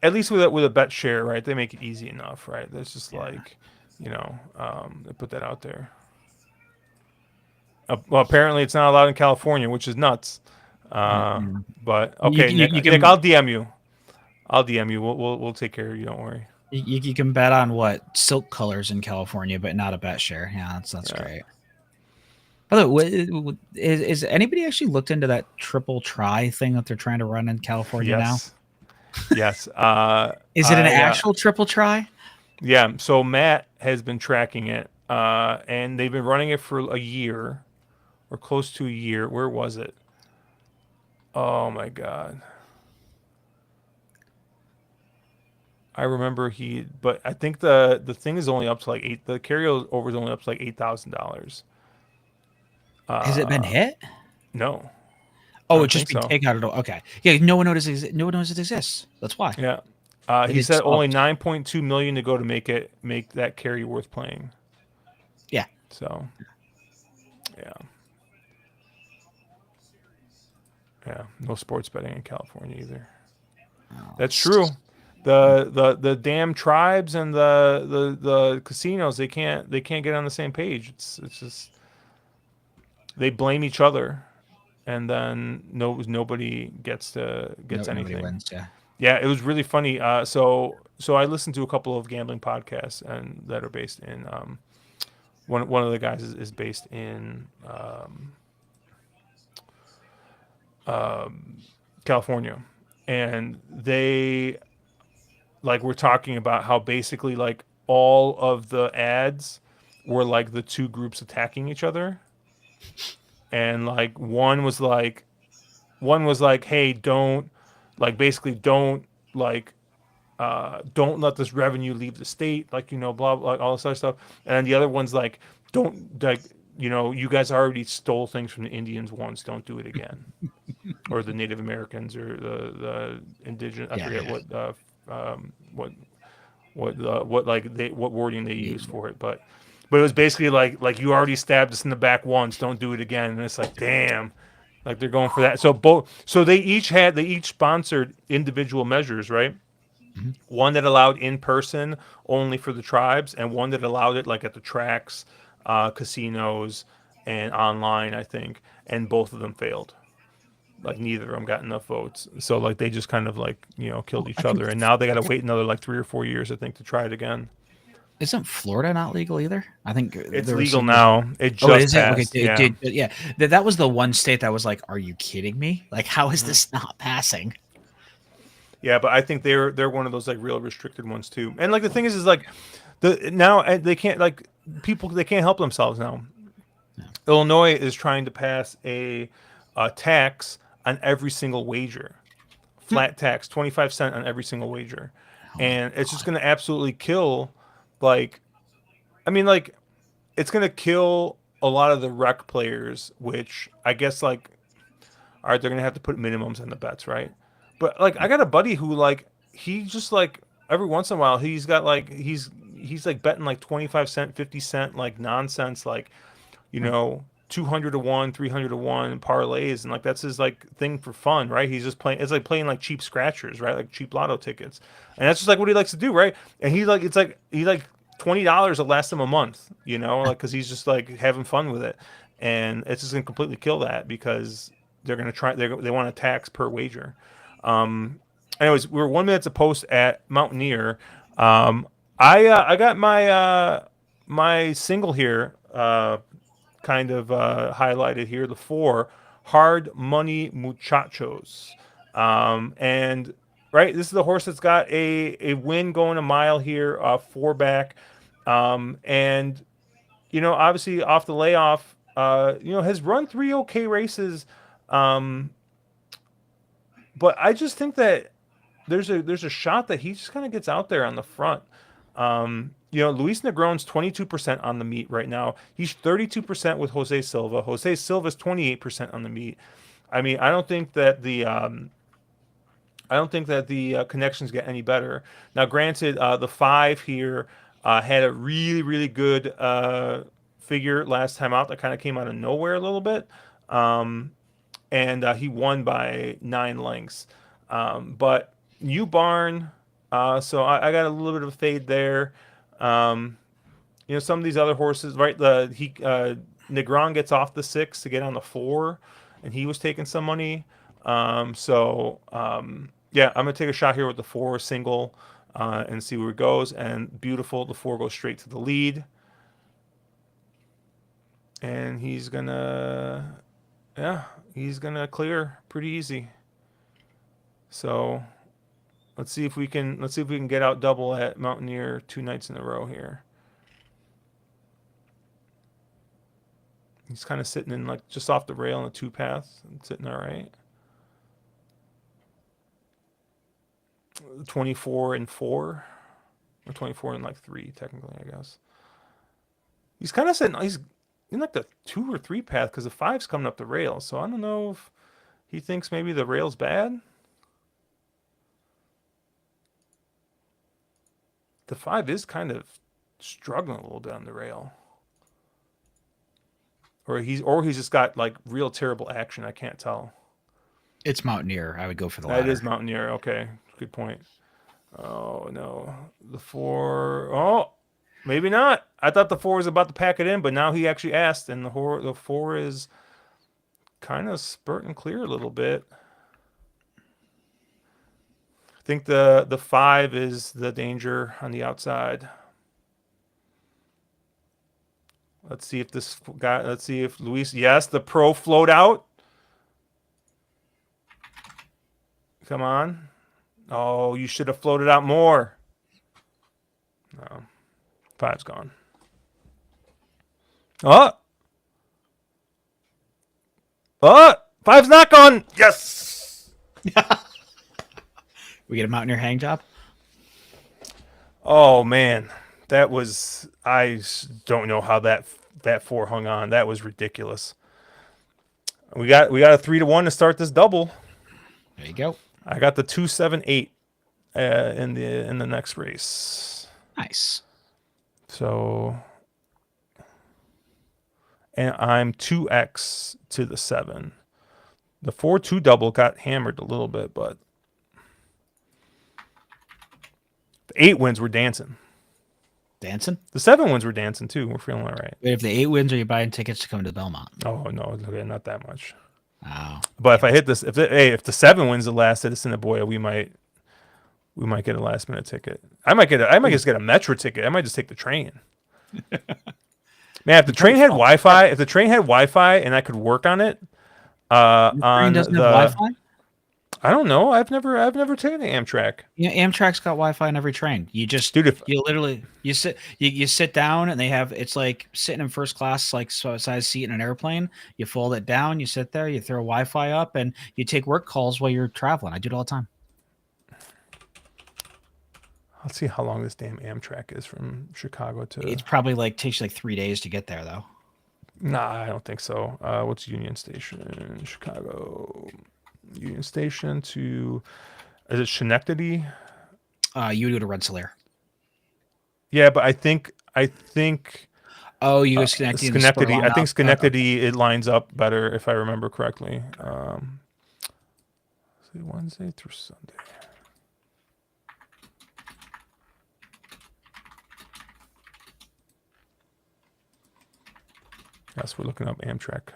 at least with a bet share, right? They make it easy enough, right? That's just like, they put that out there. Well, apparently it's not allowed in California, which is nuts. Mm. But You, okay, you, Nick, you Nick, can I'll DM you. I'll DM you. We'll take care of you. Don't worry. you can bet on what silk colors in California, but not a bet share. Yeah, that's Yeah. great. By the way, is anybody actually looked into that triple try thing that they're trying to run in California now? Yes. Yes. Is it an actual triple try? Yeah. So Matt has been tracking it, and they've been running it for a year, or close to a year. Where was it? Oh my God. I remember but I think the thing is only up to like eight. The carryover is only up to like $8,000. Has it been hit? No, I Oh, don't it's just think been so. taken out. Okay, yeah. No one knows. No one knows it exists. That's why. Yeah. Maybe He it's said only stopped. 9.2 million to go to make that carry worth playing. Yeah. So, yeah, yeah, no sports betting in California either. Oh, That's true. The damn tribes and the casinos, they can't get on the same page. It's just they blame each other, and then nobody gets Nobody anything. wins. Yeah. Yeah, it was really funny. So I listened to a couple of gambling podcasts and that are based in one of the guys is based in California, and they like were talking about how basically like all of the ads were like the two groups attacking each other, and like one was like, hey, don't like basically like don't let this revenue leave the state, like blah blah, like all this other stuff. And then the other one's like, don't like you guys already stole things from the Indians once, don't do it again, or the Native Americans or the indigenous. I Yeah. forget Yeah. what wording they use for it, but it was basically like you already stabbed us in the back once, don't do it again. And it's like, damn. Like they're going for that. So they each sponsored individual measures, right? Mhm. One that allowed in person only for the tribes, and one that allowed it like at the tracks, casinos, and online, I think. And both of them failed. Like neither of them got enough votes. So like they just kind of like killed Well, I each think other, and now they got to wait another like 3 or 4 years, I think, to try it again. isn't Florida not legal either? I think It's there was legal some. now. It Oh, just is it? Okay, passed. Yeah. yeah. That was the one state that was like, "Are you kidding me? Like, how is hmm this not passing?" Yeah, but I think they're one of those like real restricted ones too. And like the thing is like the now they can't like people they can't help themselves now. Yeah. Illinois is trying to pass a tax on every single wager, Hmm. flat tax, 25 cents on every single wager, Oh my and it's just god. going to absolutely kill. Like, I mean, like it's going to kill a lot of the rec players, which I guess like, all right, they're going to have to put minimums on the bets, right? But like, I got a buddy who like he just like every once in a while he's got like he's like betting like 25 cent, 50 cent like nonsense like you Hmm. know, 200 to 1, 300 to 1 parlays. And like, that's his like thing for fun, right? He's just playing, it's like playing like cheap scratchers, right? Like cheap lotto tickets. And that's just like what he likes to do, right? And he like, it's like, he like $20 will last him a month, like, cause he's just like having fun with it. And it's just going to completely kill that because they're going to they want to tax per wager. Anyways, we're 1 minute to post at Mountaineer. I got my single here, kind of highlighted here, the four hard money muchachos, and right? This is the horse that's got a win going a mile here, 4 back, and obviously off the layoff, has run 3 okay races, um, but I just think that there's a shot that he just kind of gets out there on the front. Luis Negron's 22% on the meet right now. He's 32% with Jose Silva. Jose Silva's 28% on the meet. I mean, I don't think that the connections get any better. Now, granted, the 5 here had a really, really good figure last time out that kind of came out of nowhere a little bit. And he won by 9 lengths. But U Barn, so I got a little bit of a fade there. Um, some of these other horses, right? Negron gets off the 6 to get on the 4, and he was taking some money. Yeah, I'm gonna take a shot here with the 4 single and see where it goes. And beautiful, the 4 goes straight to the lead, and he's gonna clear pretty easy. So let's see if we can get out double at Mountaineer 2 nights in a row here. He's kind of sitting in like just off the rail in the 2 path, sitting all right. 24 and 4, or 24 and like 3 technically, I guess. He's kind of sitting. He's in like the 2 or 3 path because the 5's coming up the rail. So I don't know if he thinks maybe the rail's bad. The 5 is kind of struggling a little bit on the rail. Or he's just got like real terrible action. I can't tell. It's Mountaineer. I would go for the That latter. is Mountaineer. Okay, good point. Oh no, the 4. Oh, maybe not. I thought the 4 was about to pack it in, but now he actually asked, and the 4 is kind of spurting clear a little bit. I think the 5 is the danger on the outside. Let's see if this guy. Let's see if Luis. Yes, the pro float out. Come on. Oh, you should have floated out more. No. 5's gone. Oh. Oh. 5's not gone. Yes. We get a Mountaineer hang job. Oh man, that was. I don't know how that 4 hung on. That was ridiculous. We got a 3-1 to start this double. There you go. I got the 2, 7, 8 in the next race. Nice. So, and I'm 2x to the 7. The 4-2 double got hammered a little bit, but the 8 wins were dancing. Dancing? The 7 wins were dancing too. We're feeling all right. Wait, if the 8 wins, are you buying tickets to come to Belmont? Oh no, okay, not that much. Oh. But if I hit this, if the 7 wins the last at Assiniboia, we might get a last minute ticket. I might just get a metro ticket. I might just take the train. Man, if the train had Wi-Fi, and I could work on it, on doesn't the have Wi-Fi? I don't know. I've never taken the Amtrak. Yeah, Amtrak's got Wi-Fi on every train. You just, Dude, you literally, you sit down, and it's like sitting in first class, like size seat in an airplane. You fold it down, you sit there, you throw Wi-Fi up, and you take work calls while you're traveling. I do it all the time. Let's see how long this damn Amtrak is from Chicago to. It's probably takes you like 3 days to get there, though. Nah, I don't think so. What's Union Station, Chicago? Union Station to, is it Schenectady? You would go to Rensselaer. Yeah, but I think. Oh, you go Schenectady. Schenectady. I think Schenectady it lines up better if I remember correctly. Wednesday through Sunday. Yes, we're looking up Amtrak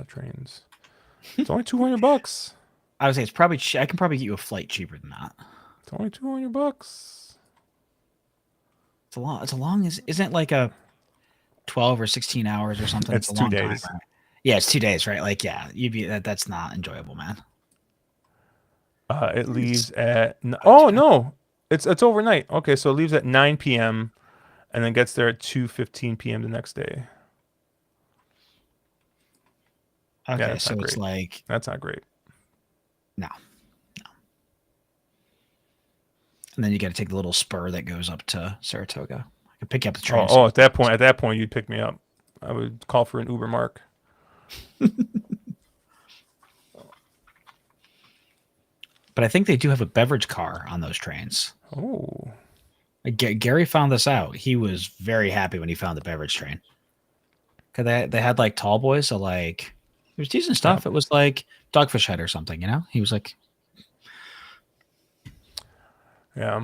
trains. It's only $200. I would say it's probably. I can probably get you a flight cheaper than that. It's only $200. It's a long. It's a long. Isn't it like a 12 or 16 hours or something? It's a 2 long days. Time, right? Yeah, it's 2 days, right? Like, yeah, you'd be that's not enjoyable, man. It leaves at oh no, it's overnight. Okay, so it leaves at 9 p.m. and then gets there at 2:15 p.m. the next day. Yeah, Okay, that's so not it's great. like That's not great. no, and then you got to take the little spur that goes up to Saratoga. I can pick you up the train. Oh, at that point, you'd pick me up. I would call for an Uber, Mark. But I think they do have a beverage car on those trains. Oh, Gary found this out. He was very happy when he found the beverage train. Cause they had like tall boys, so like it was decent stuff. yeah. It was like Dogfish Head or something, you know. He was like, Yeah.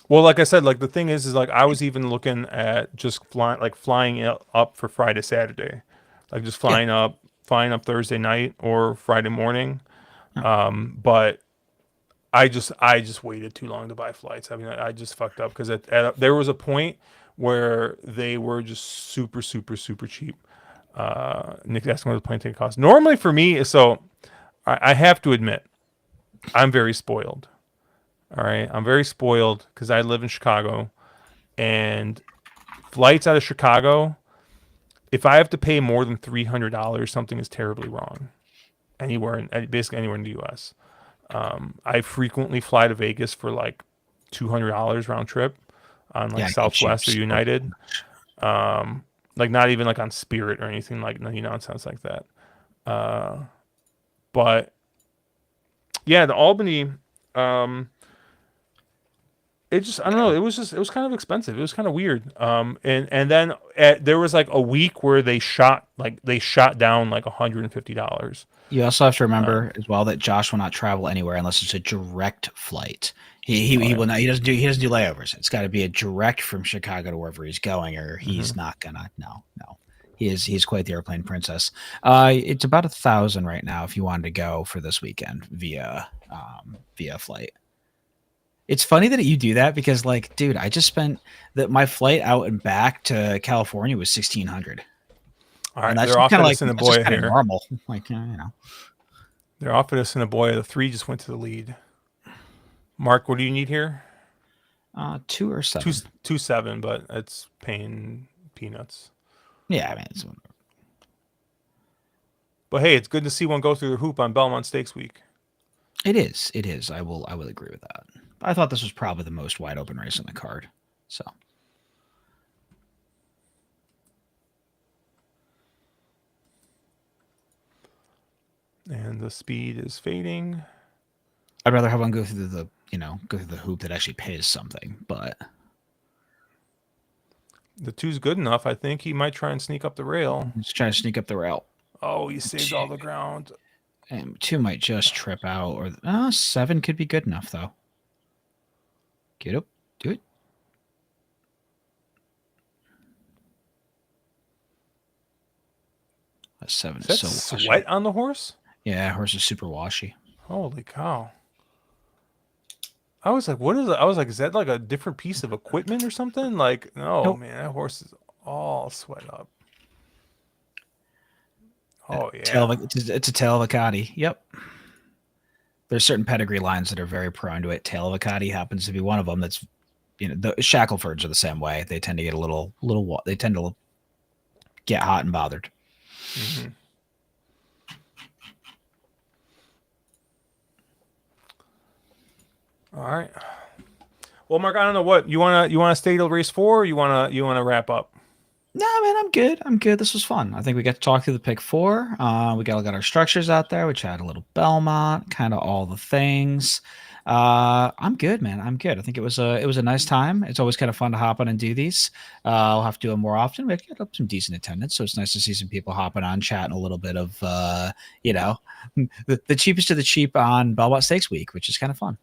Well, like I said, like the thing is like I was even looking at just flying up for Friday, Saturday, like just yeah, flying up Thursday night or Friday morning. yeah, But I just waited too long to buy flights. I mean, I just fucked up because there was a point where they were just super, super, super cheap. Nick asked me what the plane ticket cost. Normally for me, so I have to admit, I'm very spoiled. All right, I'm very spoiled because I live in Chicago, and flights out of Chicago, if I have to pay more than $300, something is terribly wrong. Basically anywhere in the U.S. I frequently fly to Vegas for like $200 round trip on like yeah. It Southwest or cheaps. United. Like not even like on Spirit or anything like any nonsense like that. But yeah, the Albany. It just I don't know. It was kind of expensive. It was kind of weird. And then there was like a week where they shot down like $150. You also have to remember as well that Josh will not travel anywhere unless it's a direct flight. He Yeah. will not. He doesn't do layovers. It's got to be a direct from Chicago to wherever he's going, or he's not gonna. No. He's quite the airplane princess. It's about 1,000 right now if you wanted to go for this weekend via flight. It's funny that you do that because, like, dude, I just spent my flight out and back to California was 1,600, All and right, that's they're just off kind at of like that's just Assiniboia kind of here. normal. Like, you know, They're off at Assiniboia. The 3 just went to the lead. Mark, what do you need here? 2 or 7. 2.7, but it's paying peanuts. Yeah, I mean, But hey, it's good to see one go through the hoop on Belmont Stakes Week. it is. It is. I will agree with that. I thought this was probably the most wide open race on the card. So And the speed is fading. I'd rather have one go through the hoop that actually pays something. But The 2's good enough. I think he might try and sneak up the rail. let's try to sneak up the rail. Oh, he saved all the ground. And 2 might just trip out, or 7 could be good enough though. Get up, do it. That 7 Is is that so washy. sweat on the horse? Yeah, horse is super washy. Holy cow. I was like, what is it? I was like, is that like a different piece of equipment or something? Like, no, Nope. man, that horse is all sweat up. Oh, Tail yeah. of it's a tail of a coddy. Yep. There's certain pedigree lines that are very prone to it. Tail of a coddy happens to be one of them. That's the Shacklefords are the same way. They tend to get a little. They tend to get hot and bothered. Mm-hmm. All right. Well, Mark, I don't know what you wanna stay till race 4, or you wanna wrap up. No, man, I'm good. I'm good. This was fun. I think we got to talk through the pick 4. We got our structures out there. We chatted a little Belmont, kind of all the things. I'm good, man. I'm good. I think it was a nice time. It's always kind of fun to hop on and do these. I'll have to do them more often. We've got up some decent attendance, so it's nice to see some people hopping on, chatting a little bit of the cheapest of the cheap on Belmont Stakes Week, which is kind of fun.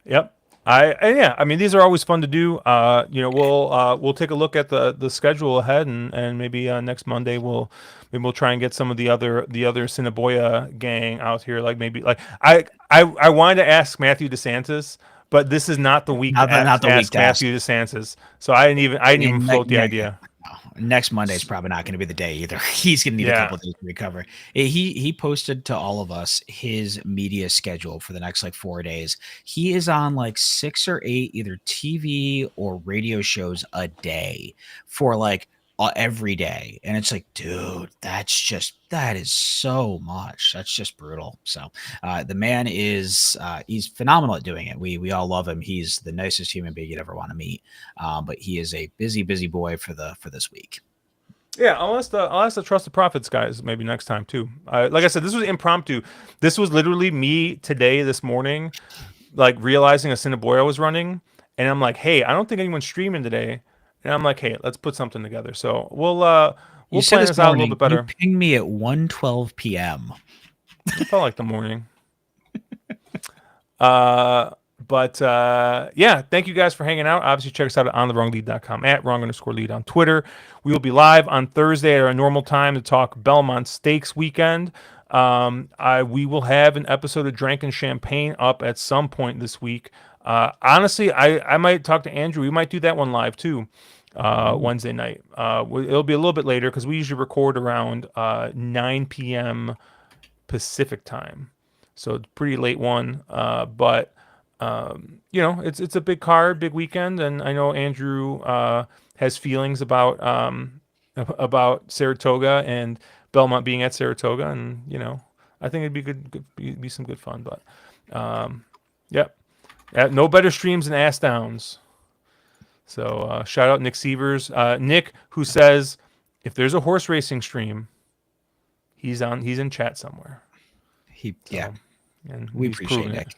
Yep. I mean, these are always fun to do. We'll take a look at the schedule ahead, and maybe next Monday we'll try and get some of the other Assiniboia gang out here. Like maybe like I wanted to ask Matthew DeSantis, but this is not the week Not to the week ask to ask. Matthew DeSantis. So I didn't even float the idea. next Monday is probably not going to be the day either. He's going to need a Yeah. couple of days to recover. He posted to all of us his media schedule for the next like 4 days. He is on like 6 or 8 either TV or radio shows a day for like every day, and it's like, dude, that is so much. That's just brutal. So the man is he's phenomenal at doing it. We all love him. He's the nicest human being you'd ever want to meet. But he is a busy boy for this week. Yeah, I'll ask the Trust the Prophets guys maybe next time too. Like I said, this was impromptu. This was literally me today, this morning, like realizing Assiniboia was running, and I'm like, hey, I don't think anyone's streaming today, and I'm like, hey, let's put something together. So You we'll said plan this this out a little morning, bit better. you pinged me at 1:12 p.m. It felt like the morning. Yeah, thank you guys for hanging out. Obviously, check us out at ontherwronglead.com, at wrong_lead on Twitter. We will be live on Thursday at our normal time to talk Belmont Stakes weekend. We will have an episode of Drank and Champagne up at some point this week. Honestly, I might talk to Andrew. We might do that one live too, Wednesday night. It'll be a little bit later because we usually record around 9 p.m. Pacific time. So it's a pretty late one. But it's a big card, big weekend, and I know Andrew has feelings about Saratoga and Belmont being at Saratoga, and I think it'd be be some good fun. But yep, no better streams than Ass Downs. So shout out Nick Sievers, Nick, who says if there's a horse racing stream, he's in chat somewhere. And We he's appreciate proven Nick. it.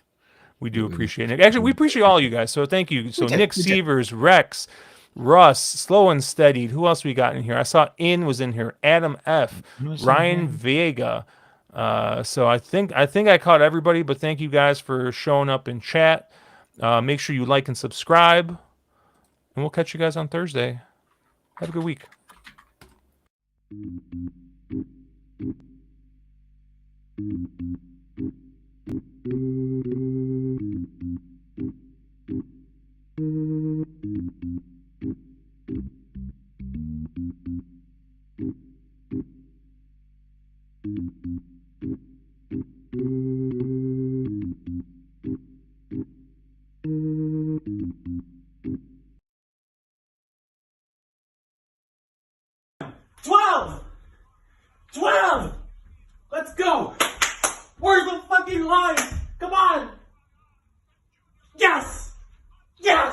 We do appreciate Nick. Actually, we appreciate all you guys. So thank you. So Nick Sievers, Rex, Russ, Slow and Steadied. Who else we got in here? I saw was in here. Adam F. Ryan Vega. So I think I caught everybody. But thank you guys for showing up in chat. Make sure you like and subscribe, and we'll catch you guys on Thursday. Have a good week.